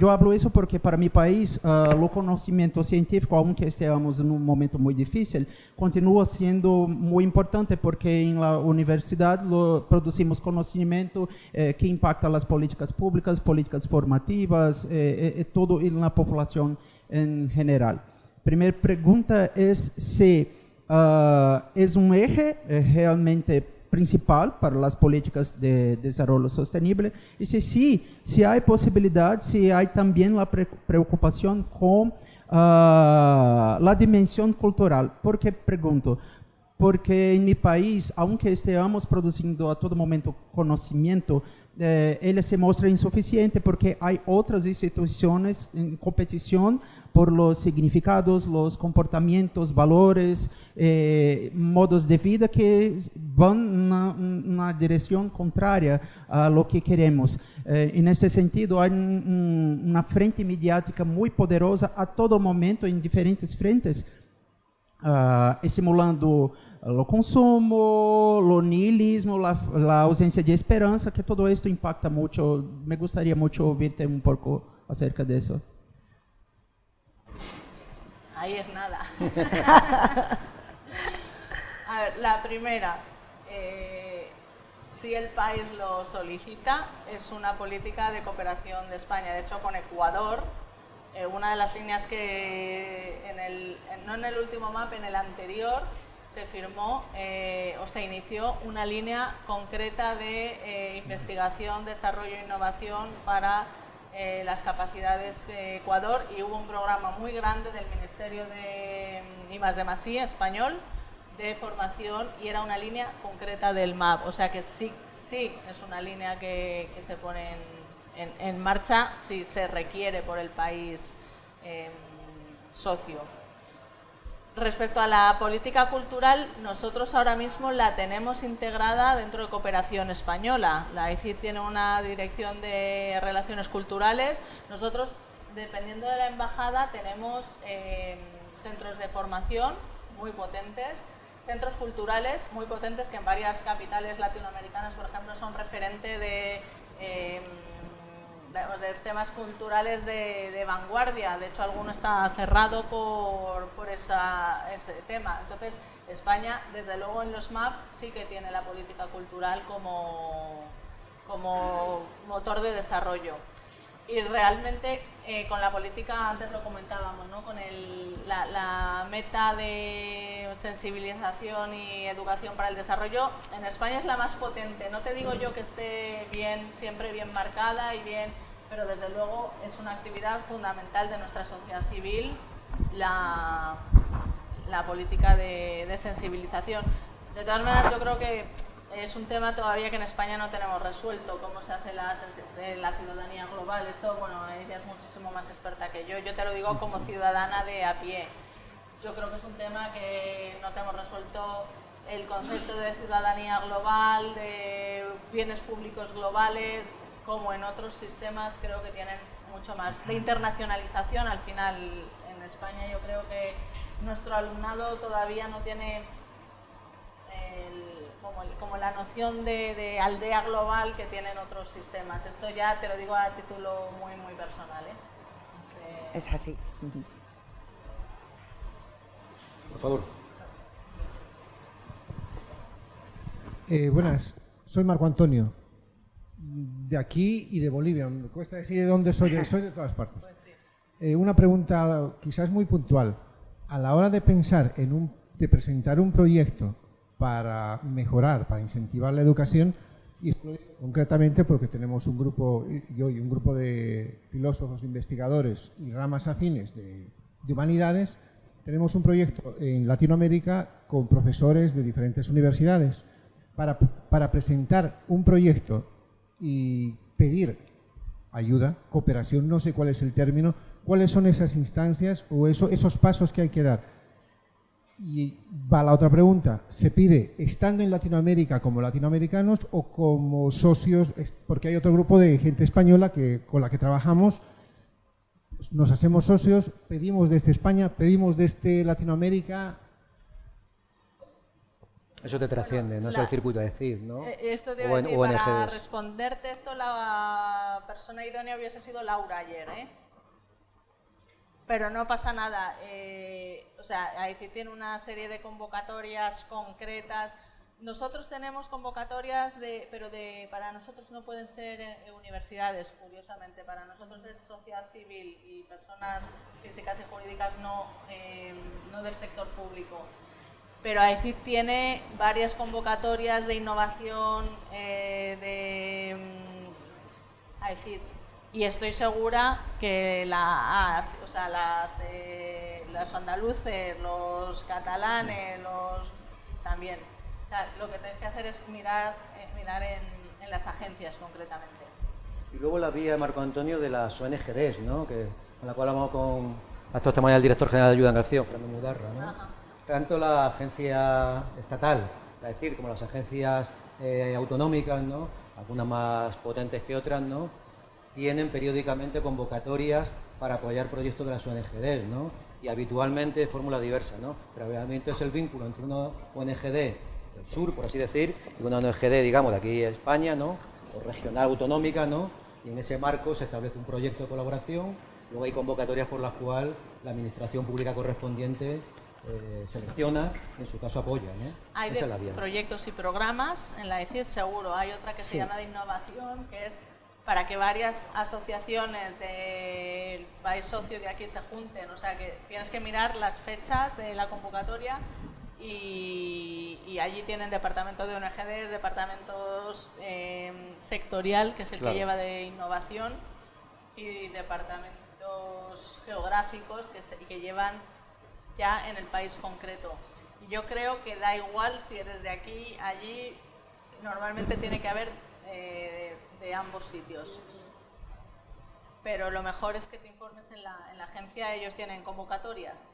Yo hablo eso porque para mi país el conocimiento científico, aunque estemos en un momento muy difícil, continúa siendo muy importante porque en la universidad producimos conocimiento que impacta las políticas públicas, políticas formativas, todo en la población en general. Primera pregunta es si es un eje realmente principal para las políticas de desarrollo sostenible y si hay posibilidad, si hay también la preocupación con la dimensión cultural. ¿Por qué pregunto? Porque en mi país, aunque estemos produciendo a todo momento conocimiento, ele se muestra insuficiente porque hay otras instituciones en competición por los significados, los comportamientos, valores, modos de vida que van en una dirección contraria a lo que queremos. En ese sentido, hay una frente mediática muy poderosa a todo momento en diferentes frentes, estimulando o consumo, o nihilismo, a ausência de esperança, que todo esto impacta muito. Me gostaria muito ouvir-te um pouco acerca disso. Ahí es nada. A ver, la primera, si el país lo solicita, es una política de cooperación de España. De hecho, con Ecuador, una de las líneas que, no en el último MAP, en el anterior, se firmó o se inició una línea concreta de investigación, desarrollo e innovación para las capacidades de Ecuador, y hubo un programa muy grande del Ministerio de I+D+I español de formación, y era una línea concreta del MAP. O sea que sí es una línea que se pone en marcha si se requiere por el país socio. Respecto a la política cultural, nosotros ahora mismo la tenemos integrada dentro de Cooperación Española. La ECID tiene una dirección de relaciones culturales. Nosotros, dependiendo de la embajada, tenemos centros de formación muy potentes, centros culturales muy potentes que en varias capitales latinoamericanas, por ejemplo, son referente de temas culturales de vanguardia. De hecho, alguno está cerrado por ese tema. Entonces, España, desde luego, en los MAP sí que tiene la política cultural como motor de desarrollo. Y realmente, con la política, antes lo comentábamos, ¿no? Con la meta de sensibilización y educación para el desarrollo, en España es la más potente. No te digo yo que esté siempre bien marcada y bien, pero desde luego es una actividad fundamental de nuestra sociedad civil, la política de sensibilización. De todas maneras, yo creo que es un tema todavía que en España no tenemos resuelto, cómo se hace la ciudadanía global. Esto, bueno, ella es muchísimo más experta que yo. Yo te lo digo como ciudadana de a pie. Yo creo que es un tema que no tenemos resuelto. El concepto de ciudadanía global, de bienes públicos globales, como en otros sistemas, creo que tienen mucho más. De internacionalización, al final, en España yo creo que nuestro alumnado todavía no tiene como la noción de aldea global que tienen otros sistemas. Esto ya te lo digo a título muy, muy personal, ¿eh? Es así. Por favor. Buenas, soy Marco Antonio, de aquí y de Bolivia. Me cuesta decir de dónde soy, soy de todas partes. Pues sí. Una pregunta quizás muy puntual. A la hora de pensar de presentar un proyecto para mejorar, para incentivar la educación, y esto lo digo concretamente porque tenemos un grupo, yo y un grupo de filósofos, investigadores y ramas afines de humanidades, tenemos un proyecto en Latinoamérica con profesores de diferentes universidades para presentar un proyecto y pedir ayuda, cooperación, no sé cuál es el término, cuáles son esas instancias o esos pasos que hay que dar. Y va la otra pregunta, ¿se pide estando en Latinoamérica como latinoamericanos o como socios? Porque hay otro grupo de gente española con la que trabajamos, nos hacemos socios, pedimos desde España, pedimos desde Latinoamérica. Eso te trasciende, no es el circuito de CID, ¿no? Esto te iba a decir, para responderte esto, la persona idónea hubiese sido Laura ayer, ¿eh? Pero no pasa nada. O sea, AECID tiene una serie de convocatorias concretas. Nosotros tenemos convocatorias, pero para nosotros no pueden ser universidades, curiosamente. Para nosotros es sociedad civil y personas físicas y jurídicas no del sector público. Pero AECID tiene varias convocatorias de innovación AECID. Y estoy segura que los andaluces, los catalanes, también. O sea, lo que tenéis que hacer es mirar en las agencias concretamente. Y luego la vía, Marco Antonio, de las ONGDs, ¿no? Con la cual hablamos con esta mañana el director general de Ayuda en Acción, Fernando Mudarra, ¿no? Ajá. Tanto la agencia estatal, es decir, como las agencias autonómicas, ¿no? Algunas más potentes que otras, ¿no? Tienen periódicamente convocatorias para apoyar proyectos de las ONGDs, ¿no? Y habitualmente de fórmula diversa, ¿no? Pero obviamente es el vínculo entre una ONGD del sur, por así decir, y una ONGD, digamos, de aquí España, ¿no? O regional autonómica, ¿no? Y en ese marco se establece un proyecto de colaboración, luego hay convocatorias por las cuales la administración pública correspondiente selecciona, en su caso apoya, ¿no? Hay Esa es la vía. proyectos y programas, en la AECID seguro. Hay otra que se llama de innovación, que es para que varias asociaciones del país socio de aquí se junten. O sea, que tienes que mirar las fechas de la convocatoria y allí tienen departamento de ONGDs, departamentos sectorial, que es el que lleva de innovación, y departamentos geográficos que llevan ya en el país concreto. Y yo creo que da igual si eres de aquí, allí, normalmente tiene que haber de ambos sitios. Pero lo mejor es que te informes en la agencia, ellos tienen convocatorias.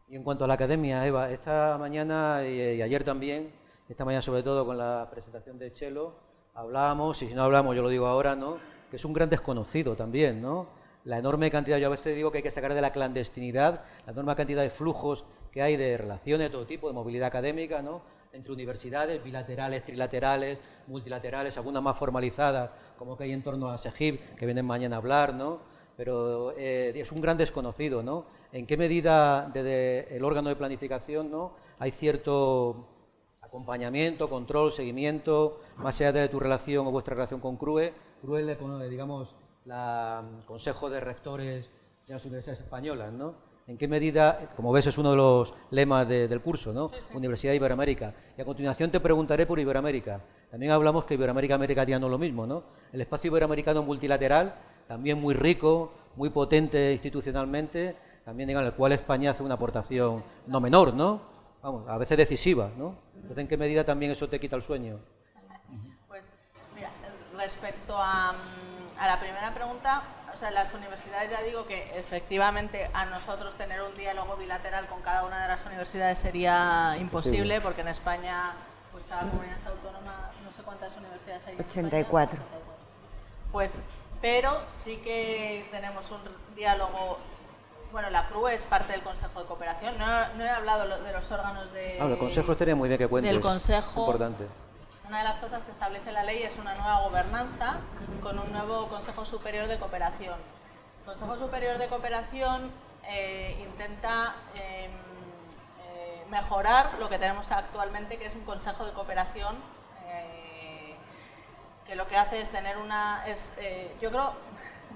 Y en cuanto a la academia, Eva, esta mañana y ayer también, esta mañana sobre todo con la presentación de Chelo, hablábamos, y si no hablamos yo lo digo ahora, ¿no? Que es un gran desconocido también, ¿no? La enorme cantidad, yo a veces digo que hay que sacar de la clandestinidad, la enorme cantidad de flujos que hay de relaciones de todo tipo, de movilidad académica, ¿no? Entre universidades, bilaterales, trilaterales, multilaterales, algunas más formalizadas, como que hay en torno a la SEGIP, que vienen mañana a hablar, ¿no? Pero es un gran desconocido, ¿no? ¿En qué medida desde el órgano de planificación, ¿no? Hay cierto acompañamiento, control, seguimiento, más allá de tu relación o vuestra relación con CRUE? CRUE es, digamos, el Consejo de Rectores de las Universidades Españolas, ¿no? ¿En qué medida, como ves, es uno de los lemas del curso, ¿no? Sí, sí. Universidad de Iberoamérica. Y a continuación te preguntaré por Iberoamérica. También hablamos que Iberoamérica y América Latina no es lo mismo, ¿no? El espacio iberoamericano multilateral, también muy rico, muy potente institucionalmente, también en el cual España hace una aportación no menor, ¿no? Vamos, a veces decisiva, ¿no? Entonces, ¿en qué medida también eso te quita el sueño? Pues, mira, respecto a la primera pregunta, o sea, las universidades, ya digo que efectivamente a nosotros tener un diálogo bilateral con cada una de las universidades sería imposible, sí, porque en España, pues cada comunidad autónoma, no sé cuántas universidades hay. 84. En España, pues, pero sí que tenemos un diálogo bueno, la CRUE es parte del Consejo de Cooperación. No he hablado de los órganos el Consejo estaría muy bien que cuentes. Del Consejo. Importante. Una de las cosas que establece la ley es una nueva gobernanza con un nuevo Consejo Superior de Cooperación. El Consejo Superior de Cooperación intenta mejorar lo que tenemos actualmente, que es un Consejo de Cooperación, que lo que hace es tener yo creo,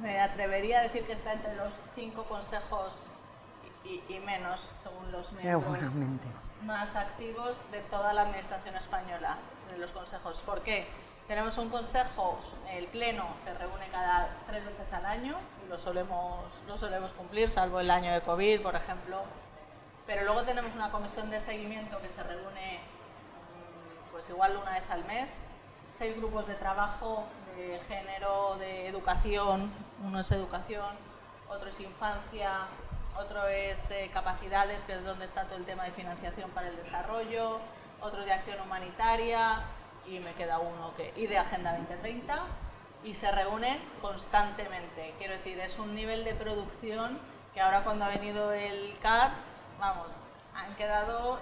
me atrevería a decir que está entre los 5 consejos y menos, según los miembros más activos de toda la administración española, de los consejos. ¿Por qué? Tenemos un consejo, el pleno se reúne cada 3 veces al año y lo solemos cumplir, salvo el año de COVID, por ejemplo. Pero luego tenemos una comisión de seguimiento que se reúne pues igual una vez al mes, 6 grupos de trabajo de género, de educación, uno es educación, otro es infancia, otro es capacidades, que es donde está todo el tema de financiación para el desarrollo, otro de acción humanitaria y me queda uno y de Agenda 2030, y se reúnen constantemente. Quiero decir, es un nivel de producción que ahora cuando ha venido el CAD, vamos, han quedado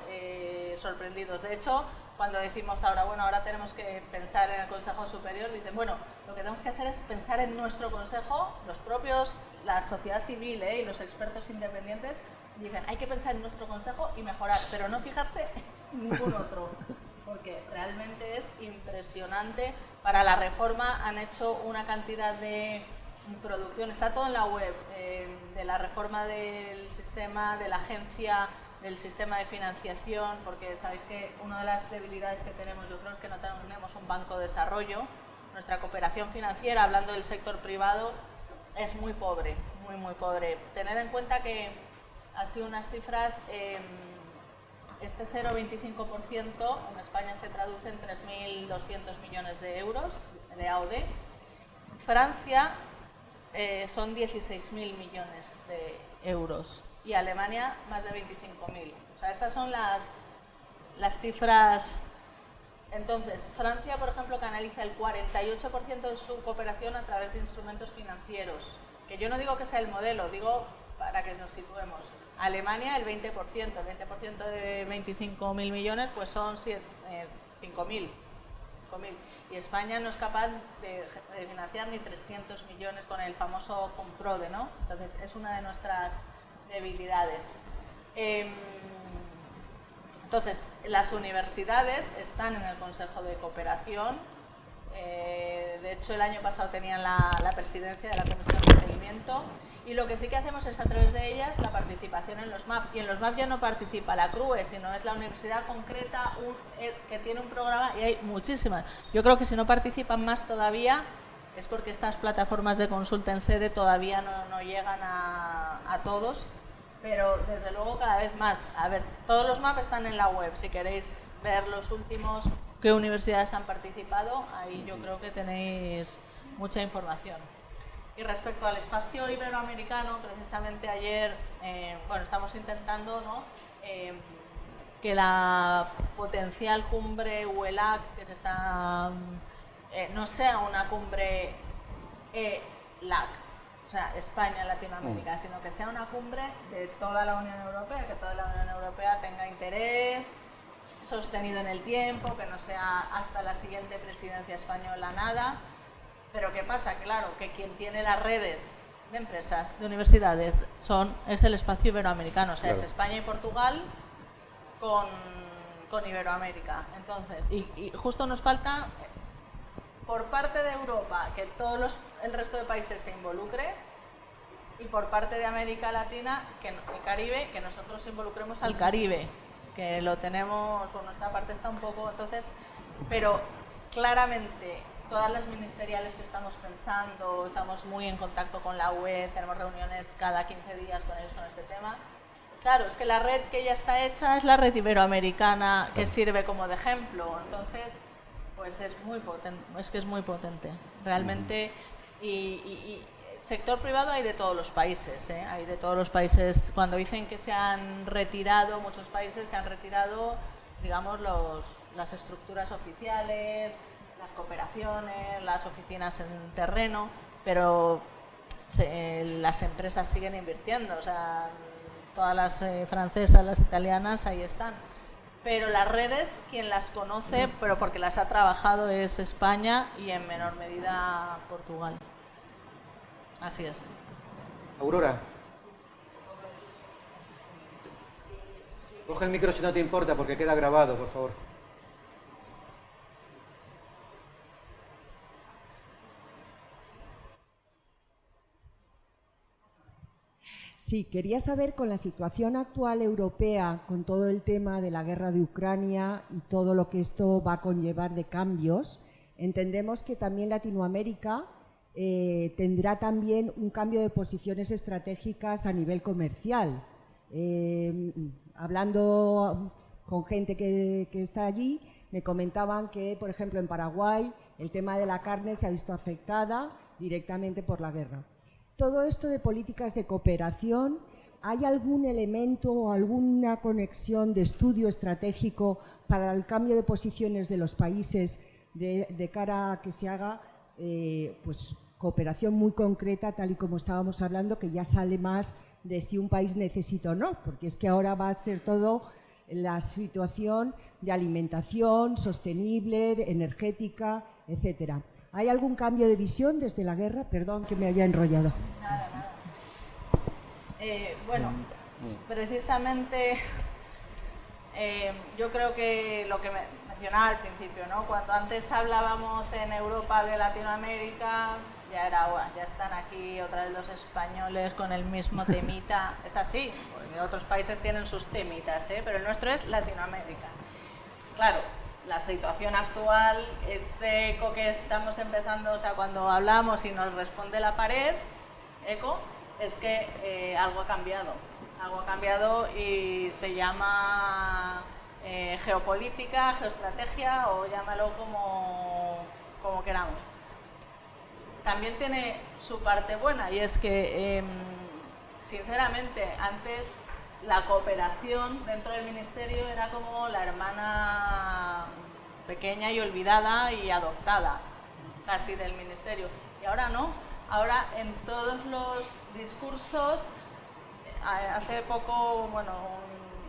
sorprendidos. De hecho, cuando decimos ahora tenemos que pensar en el Consejo Superior, dicen, bueno, lo que tenemos que hacer es pensar en nuestro Consejo, los propios, la sociedad civil y los expertos independientes dicen, hay que pensar en nuestro Consejo y mejorar, pero no fijarse en ningún otro, porque realmente es impresionante. Para la reforma han hecho una cantidad de producción, está todo en la web, de la reforma del sistema, de la agencia, del sistema de financiación, porque sabéis que una de las debilidades que tenemos, yo creo, es que no tenemos un banco de desarrollo. Nuestra cooperación financiera, hablando del sector privado, es muy pobre, muy pobre. Tened en cuenta que ha sido unas cifras, este 0,25% en España se traduce en 3.200 millones de euros de AOD. Francia son 16.000 millones de euros. Y Alemania más de 25.000. O sea, esas son las cifras. Entonces, Francia, por ejemplo, canaliza el 48% de su cooperación a través de instrumentos financieros. Que yo no digo que sea el modelo, digo para que nos situemos. Alemania, el 20%. El 20% de 25.000 millones, pues son 5.000. Y España no es capaz de financiar ni 300 millones con el famoso Fonprode, ¿no? Entonces, es una de nuestras debilidades. Entonces, las universidades están en el Consejo de Cooperación. De hecho, el año pasado tenían la presidencia de la Comisión de Seguimiento, y lo que sí que hacemos es, a través de ellas, la participación en los MAP. Y en los MAP ya no participa la CRUE, sino es la universidad concreta que tiene un programa, y hay muchísimas. Yo creo que si no participan más todavía es porque estas plataformas de consulta en sede todavía no llegan a todos, pero desde luego cada vez más. A ver, todos los MAP están en la web, si queréis ver los últimos, qué universidades han participado, ahí yo creo que tenéis mucha información. Y respecto al espacio iberoamericano, precisamente ayer, estamos intentando, ¿no?, que la potencial cumbre UELAC, que se está, no sea una cumbre ELAC, o sea, España, Latinoamérica, sino que sea una cumbre de toda la Unión Europea, que toda la Unión Europea tenga interés sostenido en el tiempo, que no sea hasta la siguiente presidencia española nada. Pero ¿qué pasa? Claro, que quien tiene las redes de empresas, de universidades, es el espacio iberoamericano, o sea, es España y Portugal con Iberoamérica. Entonces, y justo nos falta, por parte de Europa, que el resto de países se involucre, y por parte de América Latina y Caribe, que nosotros involucremos al Caribe, que lo tenemos, por nuestra parte está un poco, entonces, pero claramente todas las ministeriales que estamos pensando, estamos muy en contacto con la UE, tenemos reuniones cada 15 días con ellos con este tema. Claro, es que la red que ya está hecha es la red iberoamericana, que sirve como de ejemplo, entonces pues es muy potente, realmente. Y sector privado hay de todos los países, hay de todos los países. Cuando dicen que se han retirado, muchos países se han retirado, digamos, las estructuras oficiales, las cooperaciones, las oficinas en terreno, pero las empresas siguen invirtiendo, o sea, todas las francesas, las italianas, ahí están. Pero las redes, quien las conoce, pero porque las ha trabajado, es España y en menor medida Portugal. Así es. Aurora. Coge el micro si no te importa, porque queda grabado, por favor. Sí, quería saber, con la situación actual europea, con todo el tema de la guerra de Ucrania y todo lo que esto va a conllevar de cambios, entendemos que también Latinoamérica tendrá también un cambio de posiciones estratégicas a nivel comercial. Hablando con gente que está allí, me comentaban que, por ejemplo, en Paraguay el tema de la carne se ha visto afectada directamente por la guerra. Todo esto de políticas de cooperación, ¿hay algún elemento o alguna conexión de estudio estratégico para el cambio de posiciones de los países de cara a que se haga pues, cooperación muy concreta, tal y como estábamos hablando, que ya sale más de si un país necesita o no? Porque es que ahora va a ser todo la situación de alimentación sostenible, energética, etcétera. ¿Hay algún cambio de visión desde la guerra? Perdón que me haya enrollado. Nada. Bueno, precisamente yo creo que lo que mencionaba al principio, ¿no? Cuando antes hablábamos en Europa de Latinoamérica, ya están aquí otra vez los españoles con el mismo temita. Es así, porque otros países tienen sus temitas, pero el nuestro es Latinoamérica. Claro, la situación actual, este eco que estamos empezando, o sea, cuando hablamos y nos responde la pared, eco, es que algo ha cambiado y se llama geopolítica, geoestrategia o llámalo como queramos. También tiene su parte buena y es que, sinceramente, antes la cooperación dentro del ministerio era como la hermana pequeña y olvidada y adoptada casi del ministerio. Y ahora no, ahora en todos los discursos, hace poco, bueno,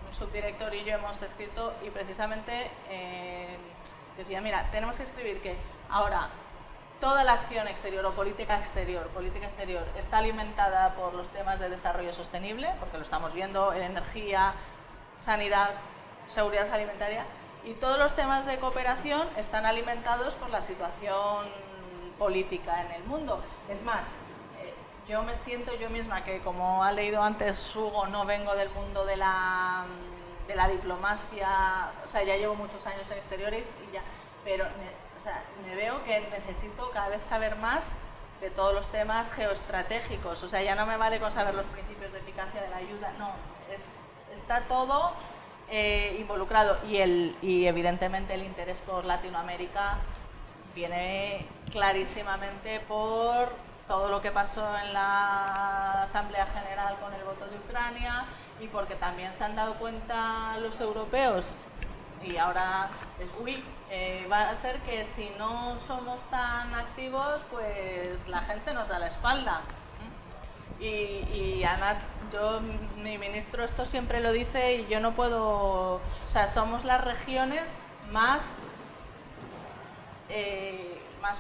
un subdirector y yo hemos escrito y precisamente decía, mira, tenemos que escribir que ahora toda la acción exterior o política exterior está alimentada por los temas de desarrollo sostenible, porque lo estamos viendo en energía, sanidad, seguridad alimentaria, y todos los temas de cooperación están alimentados por la situación política en el mundo. Es más, yo me siento yo misma que, como ha leído antes Hugo, no vengo del mundo de la diplomacia, o sea, ya llevo muchos años en exteriores y ya, pero me veo que necesito cada vez saber más de todos los temas geoestratégicos. O sea, ya no me vale con saber los principios de eficacia de la ayuda, no, está todo involucrado y evidentemente el interés por Latinoamérica viene clarísimamente por todo lo que pasó en la Asamblea General con el voto de Ucrania y porque también se han dado cuenta los europeos y ahora va a ser que si no somos tan activos, pues la gente nos da la espalda. Y además, mi ministro esto siempre lo dice y yo no puedo, o sea, somos las regiones más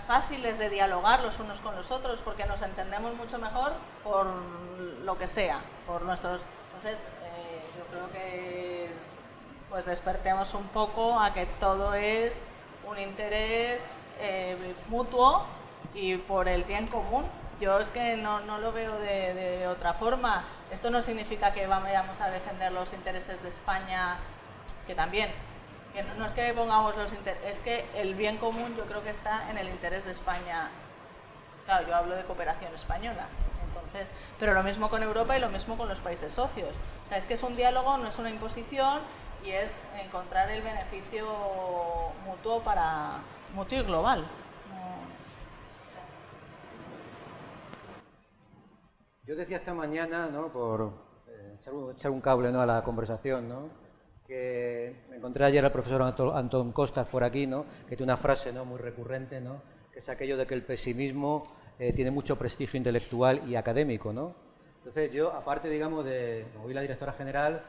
fáciles de dialogar los unos con los otros porque nos entendemos mucho mejor por lo que sea, por nuestros... Entonces, yo creo que pues despertemos un poco a que todo es un interés mutuo y por el bien común. Yo es que no lo veo de otra forma. Esto no significa que vayamos a defender los intereses de España, que también, que no es que pongamos los intereses, es que el bien común yo creo que está en el interés de España. Claro, yo hablo de cooperación española, entonces, pero lo mismo con Europa y lo mismo con los países socios. O sea, es que es un diálogo, no es una imposición y es encontrar el beneficio mutuo y global. Yo decía esta mañana, ¿no?, por echar un cable, ¿no?, a la conversación, ¿no?, que me encontré ayer al profesor Antón Costas por aquí, ¿no?, que tiene una frase, ¿no?, muy recurrente, ¿no?, que es aquello de que el pesimismo tiene mucho prestigio intelectual y académico, ¿no? Entonces yo, aparte, digamos, como vi la directora general,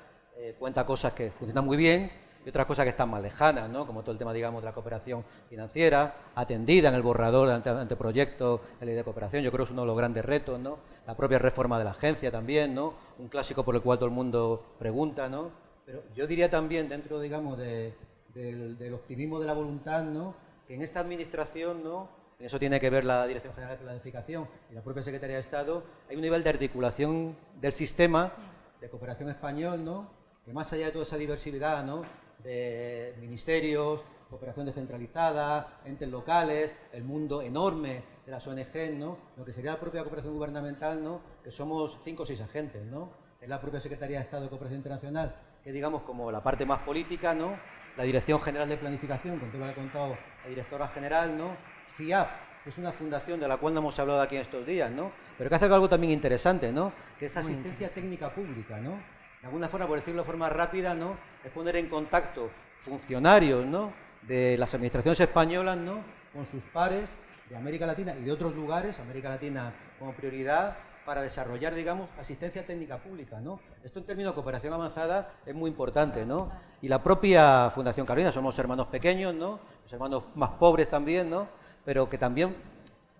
cuenta cosas que funcionan muy bien y otras cosas que están más lejanas, ¿no? Como todo el tema, digamos, de la cooperación financiera, atendida en el borrador de anteproyecto de ley de cooperación. Yo creo que es uno de los grandes retos, ¿no? La propia reforma de la agencia también, ¿no? Un clásico por el cual todo el mundo pregunta, ¿no? Pero yo diría también, dentro, digamos, del optimismo de la voluntad, ¿no? Que en esta administración, ¿no? Eso tiene que ver la Dirección General de Planificación y la propia Secretaría de Estado, hay un nivel de articulación del sistema de cooperación español, ¿no? Que más allá de toda esa diversidad, ¿no? De ministerios, cooperación descentralizada, entes locales, el mundo enorme de las ONG, ¿no? Lo que sería la propia cooperación gubernamental, ¿no? Que somos 5 o 6 agentes, ¿no? Es la propia Secretaría de Estado de Cooperación Internacional, que digamos como la parte más política, ¿no? La Dirección General de Planificación, con todo lo que ha contado la directora general, ¿no? FIAP, que es una fundación de la cual no hemos hablado aquí en estos días, ¿no? Pero que hace algo también interesante, ¿no? Que es asistencia técnica pública, ¿no? De alguna forma, por decirlo de forma rápida, ¿no? Es poner en contacto funcionarios, ¿no? De las administraciones españolas, ¿no? Con sus pares de América Latina y de otros lugares, América Latina como prioridad, para desarrollar, digamos, asistencia técnica pública, ¿no? Esto en términos de cooperación avanzada es muy importante, ¿no? Y la propia Fundación Carolina, somos hermanos pequeños, ¿no? Los hermanos más pobres también, ¿no? Pero que también,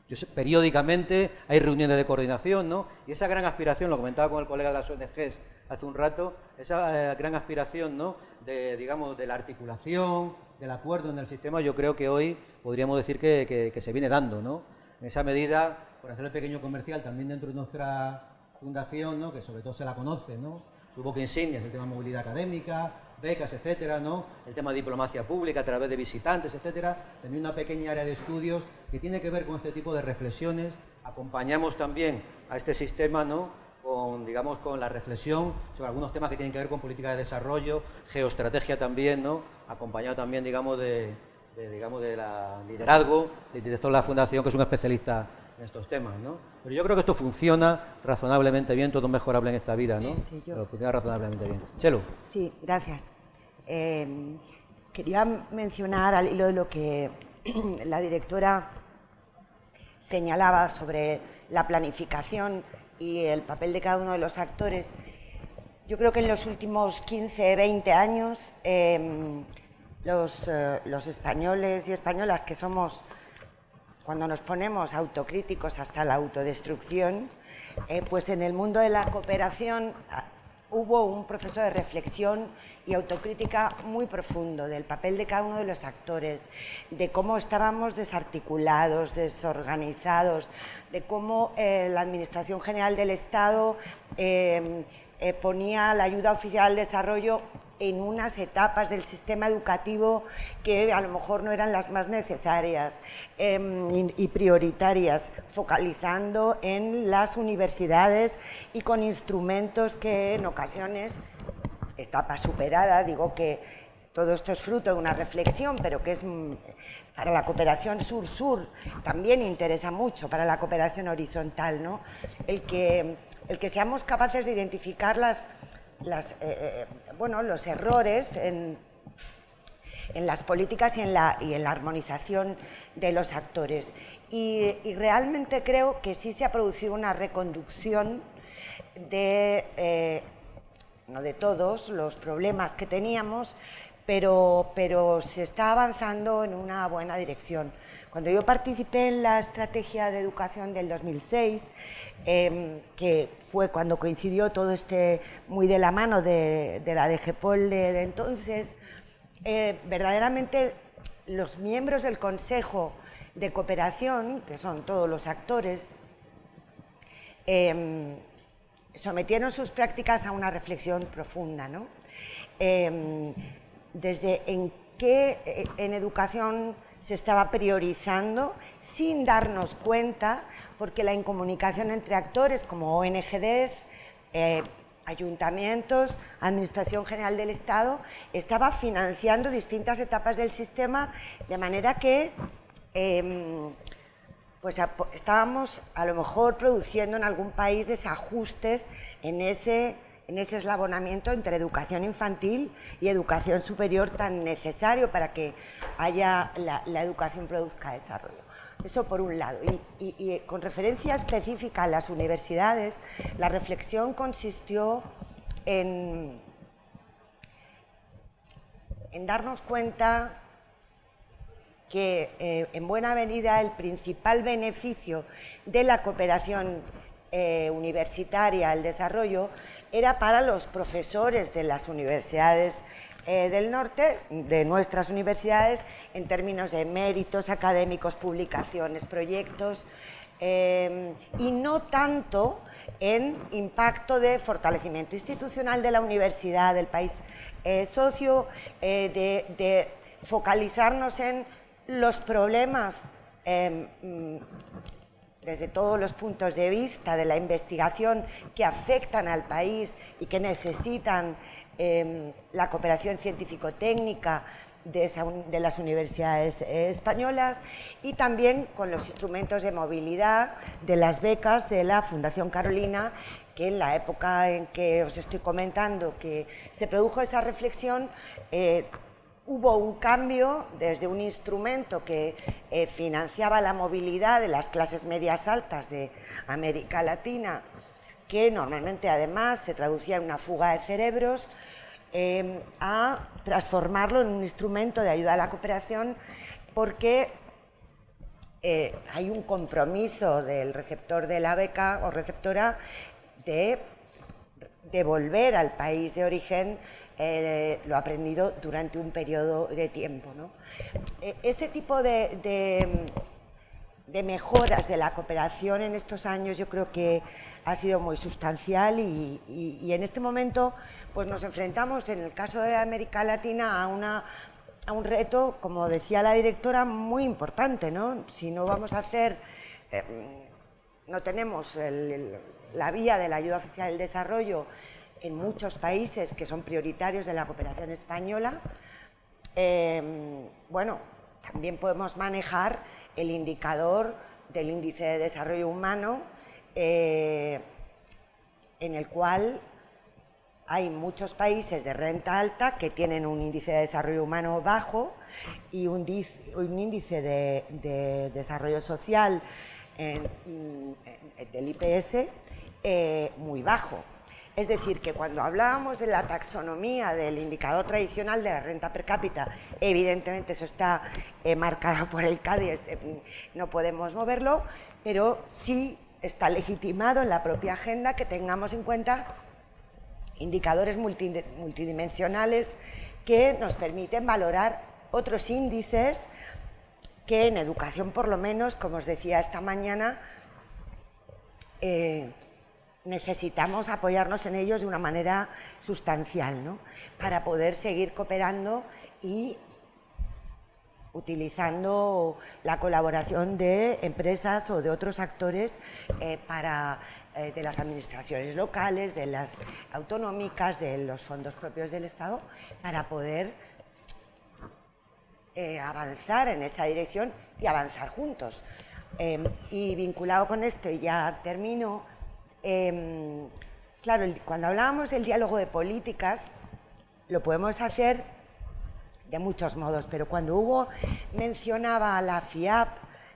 yo sé, periódicamente hay reuniones de coordinación, ¿no? Y esa gran aspiración, lo comentaba con el colega de las ONGs hace un rato, esa gran aspiración, ¿no? De, digamos, de la articulación, del acuerdo en el sistema, yo creo que hoy podríamos decir que se viene dando, ¿no? En esa medida, por hacer el pequeño comercial, también dentro de nuestra fundación, ¿no? Que sobre todo se la conoce, ¿no? Su buque insignia es el tema de movilidad académica, becas, etcétera, ¿no? El tema de diplomacia pública a través de visitantes, etcétera. También una pequeña área de estudios que tiene que ver con este tipo de reflexiones. Acompañamos también a este sistema, ¿no? Con, digamos, con la reflexión sobre algunos temas que tienen que ver con política de desarrollo, geoestrategia también, ¿no? Acompañado también, digamos, de la liderazgo del director de la fundación, que es un especialista en estos temas, ¿no? Pero yo creo que esto funciona razonablemente bien, todo es mejorable en esta vida, ¿no? Sí, Pero funciona razonablemente bien. Chelo. Sí, gracias. Quería mencionar, al hilo de lo que la directora señalaba sobre la planificación y el papel de cada uno de los actores, yo creo que en los últimos 15, 20 años los españoles y españolas que somos, cuando nos ponemos autocríticos hasta la autodestrucción, pues en el mundo de la cooperación hubo un proceso de reflexión y autocrítica muy profundo del papel de cada uno de los actores, de cómo estábamos desarticulados, desorganizados, de cómo la Administración General del Estado ponía la ayuda oficial al desarrollo en unas etapas del sistema educativo que a lo mejor no eran las más necesarias y prioritarias, focalizando en las universidades y con instrumentos que en ocasiones, etapa superada, digo que todo esto es fruto de una reflexión, pero que es para la cooperación sur-sur también interesa mucho, para la cooperación horizontal, ¿no? El que seamos capaces de identificar los errores en las políticas y en la armonización de los actores. Y realmente creo que sí se ha producido una reconducción no de todos los problemas que teníamos, pero se está avanzando en una buena dirección. Cuando yo participé en la estrategia de educación del 2006, que fue cuando coincidió todo muy de la mano de la DGPOL de entonces, verdaderamente los miembros del Consejo de Cooperación, que son todos los actores, sometieron sus prácticas a una reflexión profunda, ¿no? Desde en qué en educación se estaba priorizando sin darnos cuenta, porque la incomunicación entre actores como ONGs, ayuntamientos, Administración General del Estado, estaba financiando distintas etapas del sistema, de manera que pues estábamos a lo mejor produciendo en algún país desajustes en ese eslabonamiento entre educación infantil y educación superior tan necesario para que la educación produzca desarrollo. Eso por un lado. Y con referencia específica a las universidades, la reflexión consistió en darnos cuenta que en buena medida el principal beneficio de la cooperación universitaria al desarrollo era para los profesores de las universidades del norte, de nuestras universidades, en términos de méritos académicos, publicaciones, proyectos, y no tanto en impacto de fortalecimiento institucional de la universidad, del país socio, de focalizarnos en los problemas desde todos los puntos de vista de la investigación que afectan al país y que necesitan la cooperación científico-técnica de las universidades españolas, y también con los instrumentos de movilidad de las becas de la Fundación Carolina, que en la época en que os estoy comentando que se produjo esa reflexión, hubo un cambio desde un instrumento que financiaba la movilidad de las clases medias altas de América Latina, que normalmente además se traducía en una fuga de cerebros, a transformarlo en un instrumento de ayuda a la cooperación, porque hay un compromiso del receptor de la beca o receptora de devolver al país de origen lo aprendido durante un periodo de tiempo, ¿no? Ese tipo de mejoras de la cooperación en estos años yo creo que ha sido muy sustancial, y en este momento pues nos enfrentamos, en el caso de América Latina, a un reto, como decía la directora, muy importante, ¿no? Si no vamos a hacer, no tenemos la vía de la ayuda oficial del desarrollo en muchos países que son prioritarios de la cooperación española, bueno, también podemos manejar el indicador del índice de desarrollo humano, en el cual hay muchos países de renta alta que tienen un índice de desarrollo humano bajo y un índice de desarrollo social del IPS muy bajo. Es decir, que cuando hablábamos de la taxonomía del indicador tradicional de la renta per cápita, evidentemente eso está marcado por el CADI, no podemos moverlo, pero sí está legitimado en la propia agenda que tengamos en cuenta indicadores multidimensionales que nos permiten valorar otros índices que en educación, por lo menos, como os decía esta mañana, necesitamos apoyarnos en ellos de una manera sustancial, ¿no? Para poder seguir cooperando y utilizando la colaboración de empresas o de otros actores de las administraciones locales, de las autonómicas, de los fondos propios del Estado, para poder avanzar en esa dirección y avanzar juntos. Y vinculado con esto, y ya termino, claro, cuando hablábamos del diálogo de políticas, lo podemos hacer de muchos modos, pero cuando Hugo mencionaba a la FIAP,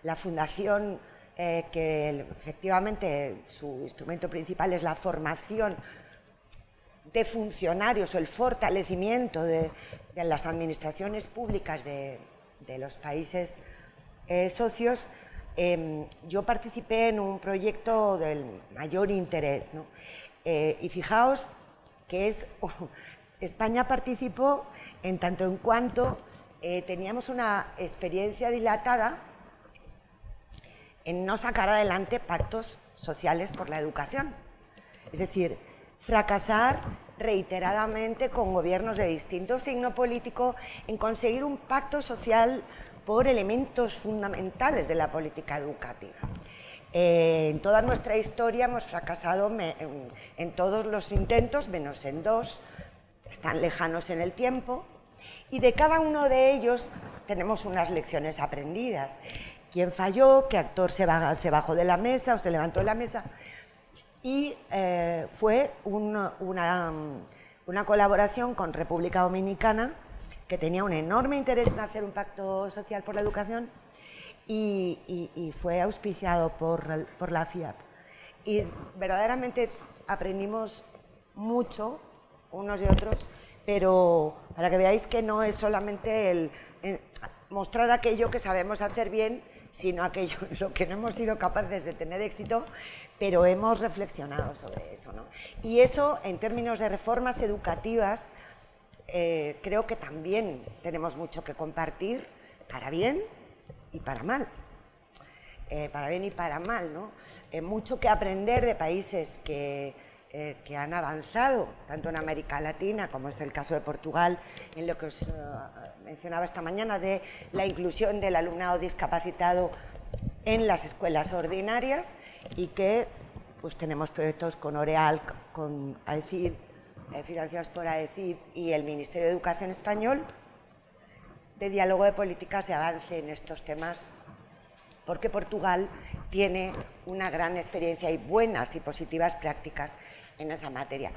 la fundación que efectivamente su instrumento principal es la formación de funcionarios o el fortalecimiento de las administraciones públicas de los países socios, yo participé en un proyecto del mayor interés, ¿no? Y fijaos que España participó en tanto en cuanto teníamos una experiencia dilatada en no sacar adelante pactos sociales por la educación. Es decir, fracasar reiteradamente con gobiernos de distinto signo político en conseguir un pacto social por elementos fundamentales de la política educativa. En toda nuestra historia hemos fracasado en todos los intentos, menos en dos, están lejanos en el tiempo, y de cada uno de ellos tenemos unas lecciones aprendidas. ¿Quién falló? ¿Qué actor se bajó de la mesa o se levantó de la mesa? Y fue una colaboración con República Dominicana, que tenía un enorme interés en hacer un pacto social por la educación, y fue auspiciado por la FIAP. Y verdaderamente aprendimos mucho unos de otros, pero para que veáis que no es solamente mostrar aquello que sabemos hacer bien, sino aquello en lo que no hemos sido capaces de tener éxito, pero hemos reflexionado sobre eso, ¿no? Y eso, en términos de reformas educativas, creo que también tenemos mucho que compartir, para bien y para mal. Para bien y para mal, ¿no? Mucho que aprender de países que han avanzado, tanto en América Latina, como es el caso de Portugal, en lo que os mencionaba esta mañana, de la inclusión del alumnado discapacitado en las escuelas ordinarias, y que pues tenemos proyectos con Oreal, con AECID, financiados por AECID y el Ministerio de Educación español, de diálogo de políticas de avance en estos temas, porque Portugal tiene una gran experiencia y buenas y positivas prácticas en esa materia.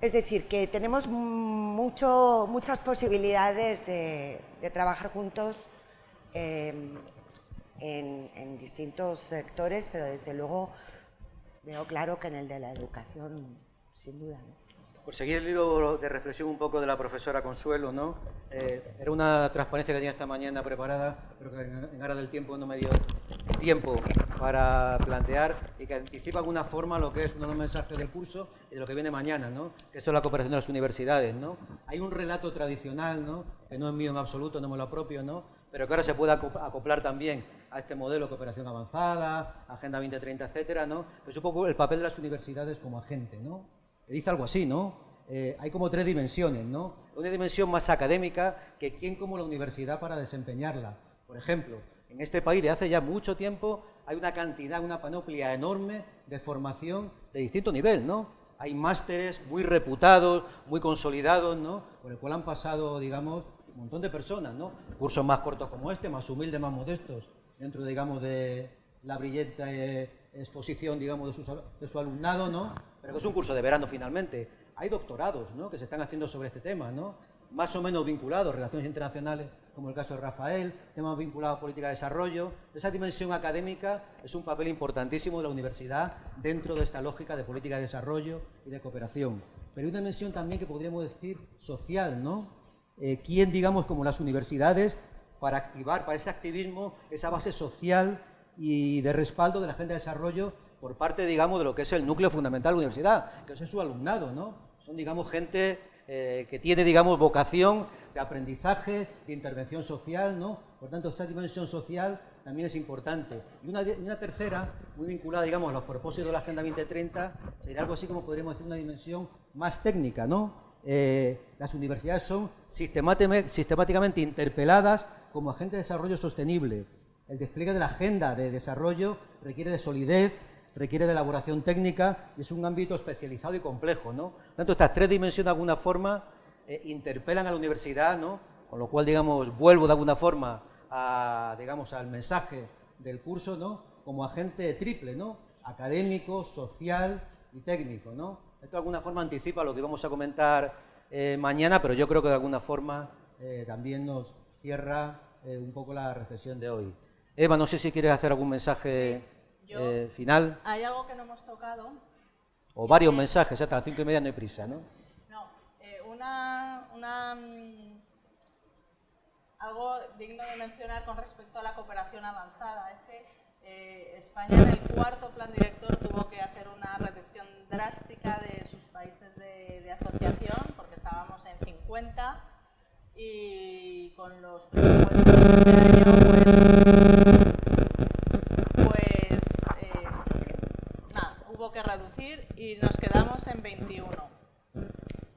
Es decir, que tenemos muchas posibilidades de trabajar juntos en distintos sectores, pero desde luego veo claro que en el de la educación, sin duda, ¿no? Por seguir el hilo de reflexión un poco de la profesora Consuelo, ¿no? Era una transparencia que tenía esta mañana preparada, pero que en aras del tiempo no me dio tiempo para plantear, y que anticipa de alguna forma lo que es uno de los mensajes del curso y de lo que viene mañana, ¿no? Que esto es la cooperación de las universidades, ¿no? Hay un relato tradicional, ¿no? Que no es mío en absoluto, no me lo apropio, ¿no? Pero que ahora se puede acoplar también a este modelo de cooperación avanzada, Agenda 2030, etcétera, ¿no? Que es un poco el papel de las universidades como agente, ¿no? Que dice algo así, ¿no? Hay como tres dimensiones, ¿no? Una dimensión más académica, que quién como la universidad para desempeñarla. Por ejemplo, en este país de hace ya mucho tiempo hay una cantidad, una panoplia enorme de formación de distinto nivel, ¿no? Hay másteres muy reputados, muy consolidados, ¿no? Por el cual han pasado, digamos, un montón de personas, ¿no? Cursos más cortos como este, más humildes, más modestos, dentro, digamos, de la brillante exposición, digamos, de su alumnado, ¿no? Pero que es un curso de verano finalmente. Hay doctorados, ¿no? Que se están haciendo sobre este tema, ¿no? Más o menos vinculados, relaciones internacionales, como el caso de Rafael, temas vinculados a política de desarrollo. Esa dimensión académica es un papel importantísimo de la universidad dentro de esta lógica de política de desarrollo y de cooperación. Pero hay una dimensión también que podríamos decir social, ¿no? ¿Quién, digamos, como las universidades, para activar, para ese activismo, esa base social y de respaldo de la agenda de desarrollo por parte, digamos, de lo que es el núcleo fundamental de la universidad, que es su alumnado, ¿no? Son, digamos, gente que tiene, digamos, vocación de aprendizaje, de intervención social, ¿no? Por tanto, esta dimensión social también es importante. Y una tercera, muy vinculada, digamos, a los propósitos de la Agenda 2030, sería algo así como podríamos decir una dimensión más técnica, ¿no? Las universidades son sistemáticamente interpeladas como agentes de desarrollo sostenible. El despliegue de la agenda de desarrollo requiere de solidez, requiere de elaboración técnica y es un ámbito especializado y complejo, ¿no? Por tanto, estas tres dimensiones de alguna forma interpelan a la universidad, ¿no? Con lo cual, digamos, vuelvo de alguna forma digamos, al mensaje del curso, ¿no? Como agente triple, ¿no? Académico, social y técnico, ¿no? Esto de alguna forma anticipa lo que vamos a comentar mañana, pero yo creo que de alguna forma también nos cierra un poco la reflexión de hoy. Eva, no sé si quieres hacer algún mensaje final. Hay algo que no hemos tocado. O varios mensajes, hasta las 5:30 no hay prisa, ¿no? No, algo digno de mencionar con respecto a la cooperación avanzada es que España en el cuarto plan director tuvo que hacer una reducción drástica de sus países de asociación, porque estábamos en 50 y con los presupuestos de este año nada, hubo que reducir y nos quedamos en 21.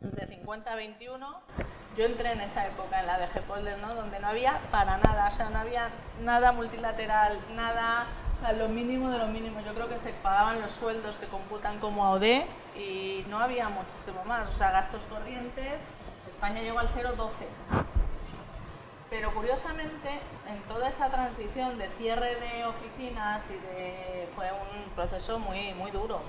De 50 a 21, yo entré en esa época en la DG Polder, ¿no? Donde no había para nada, o sea, no había nada multilateral, nada, o sea, lo mínimo de lo mínimo. Yo creo que se pagaban los sueldos que computan como AOD y no había muchísimo más, o sea, gastos corrientes. España llegó al 0,12. Pero curiosamente, en toda esa transición de cierre de oficinas fue un proceso muy duro,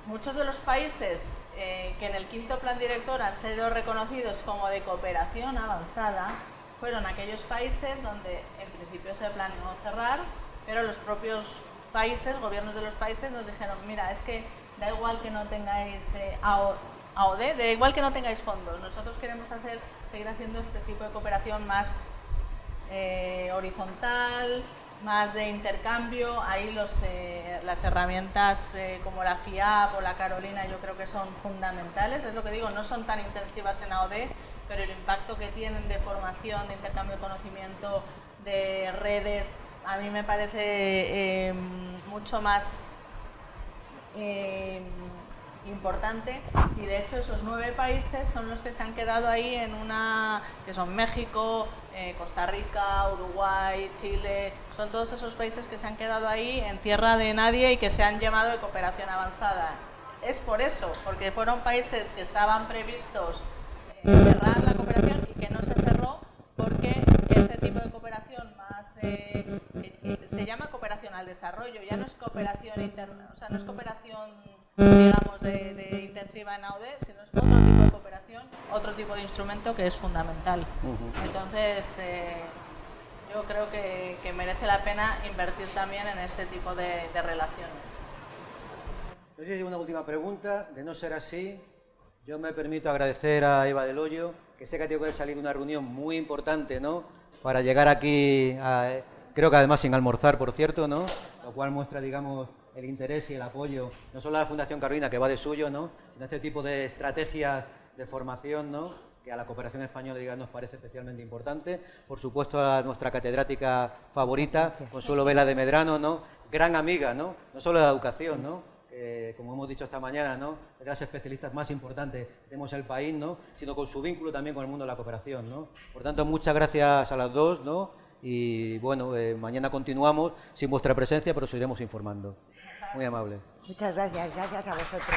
muchos de los países que en el quinto plan director han sido reconocidos como de cooperación avanzada fueron aquellos países donde en principio se planeó cerrar, pero los propios países, gobiernos de los países nos dijeron, mira, es que da igual que no tengáis AOD, da igual que no tengáis fondos, nosotros queremos seguir haciendo este tipo de cooperación más horizontal, más de intercambio. Ahí las herramientas como la FIAP o la Carolina yo creo que son fundamentales. Es lo que digo, no son tan intensivas en AOD, pero el impacto que tienen de formación, de intercambio de conocimiento, de redes, a mí me parece mucho más importante, y de hecho esos 9 países son los que se han quedado ahí que son México, Costa Rica, Uruguay, Chile, son todos esos países que se han quedado ahí en tierra de nadie y que se han llamado de cooperación avanzada. Es por eso, porque fueron países que estaban previstos cerrar la cooperación y que no se cerró, porque ese tipo de cooperación más se llama cooperación al desarrollo, ya no es cooperación interna, o sea, no es cooperación, digamos, de intensiva en AOD, sino es otro tipo de cooperación, otro tipo de instrumento que es fundamental. Entonces, yo creo que merece la pena invertir también en ese tipo de relaciones. No sé si hay una última pregunta. De no ser así, yo me permito agradecer a Eva del Hoyo, que sé que ha tenido que salir de una reunión muy importante, ¿no?, para llegar aquí, creo que además sin almorzar, por cierto, ¿no?, lo cual muestra, digamos, el interés y el apoyo, no solo a la Fundación Carolina, que va de suyo, ¿no?, sino a este tipo de estrategias de formación, ¿no?, que a la cooperación española, digamos, nos parece especialmente importante. Por supuesto, a nuestra catedrática favorita, Consuelo Vela de Medrano, ¿no?, gran amiga, ¿no?, no solo de la educación, ¿no?, como hemos dicho esta mañana, ¿no?, de las especialistas más importantes que tenemos en el país, ¿no?, sino con su vínculo también con el mundo de la cooperación, ¿no? Por tanto, muchas gracias a las dos, ¿no?, y bueno, mañana continuamos sin vuestra presencia, pero os iremos informando. Muy amable. Muchas gracias, gracias a vosotros.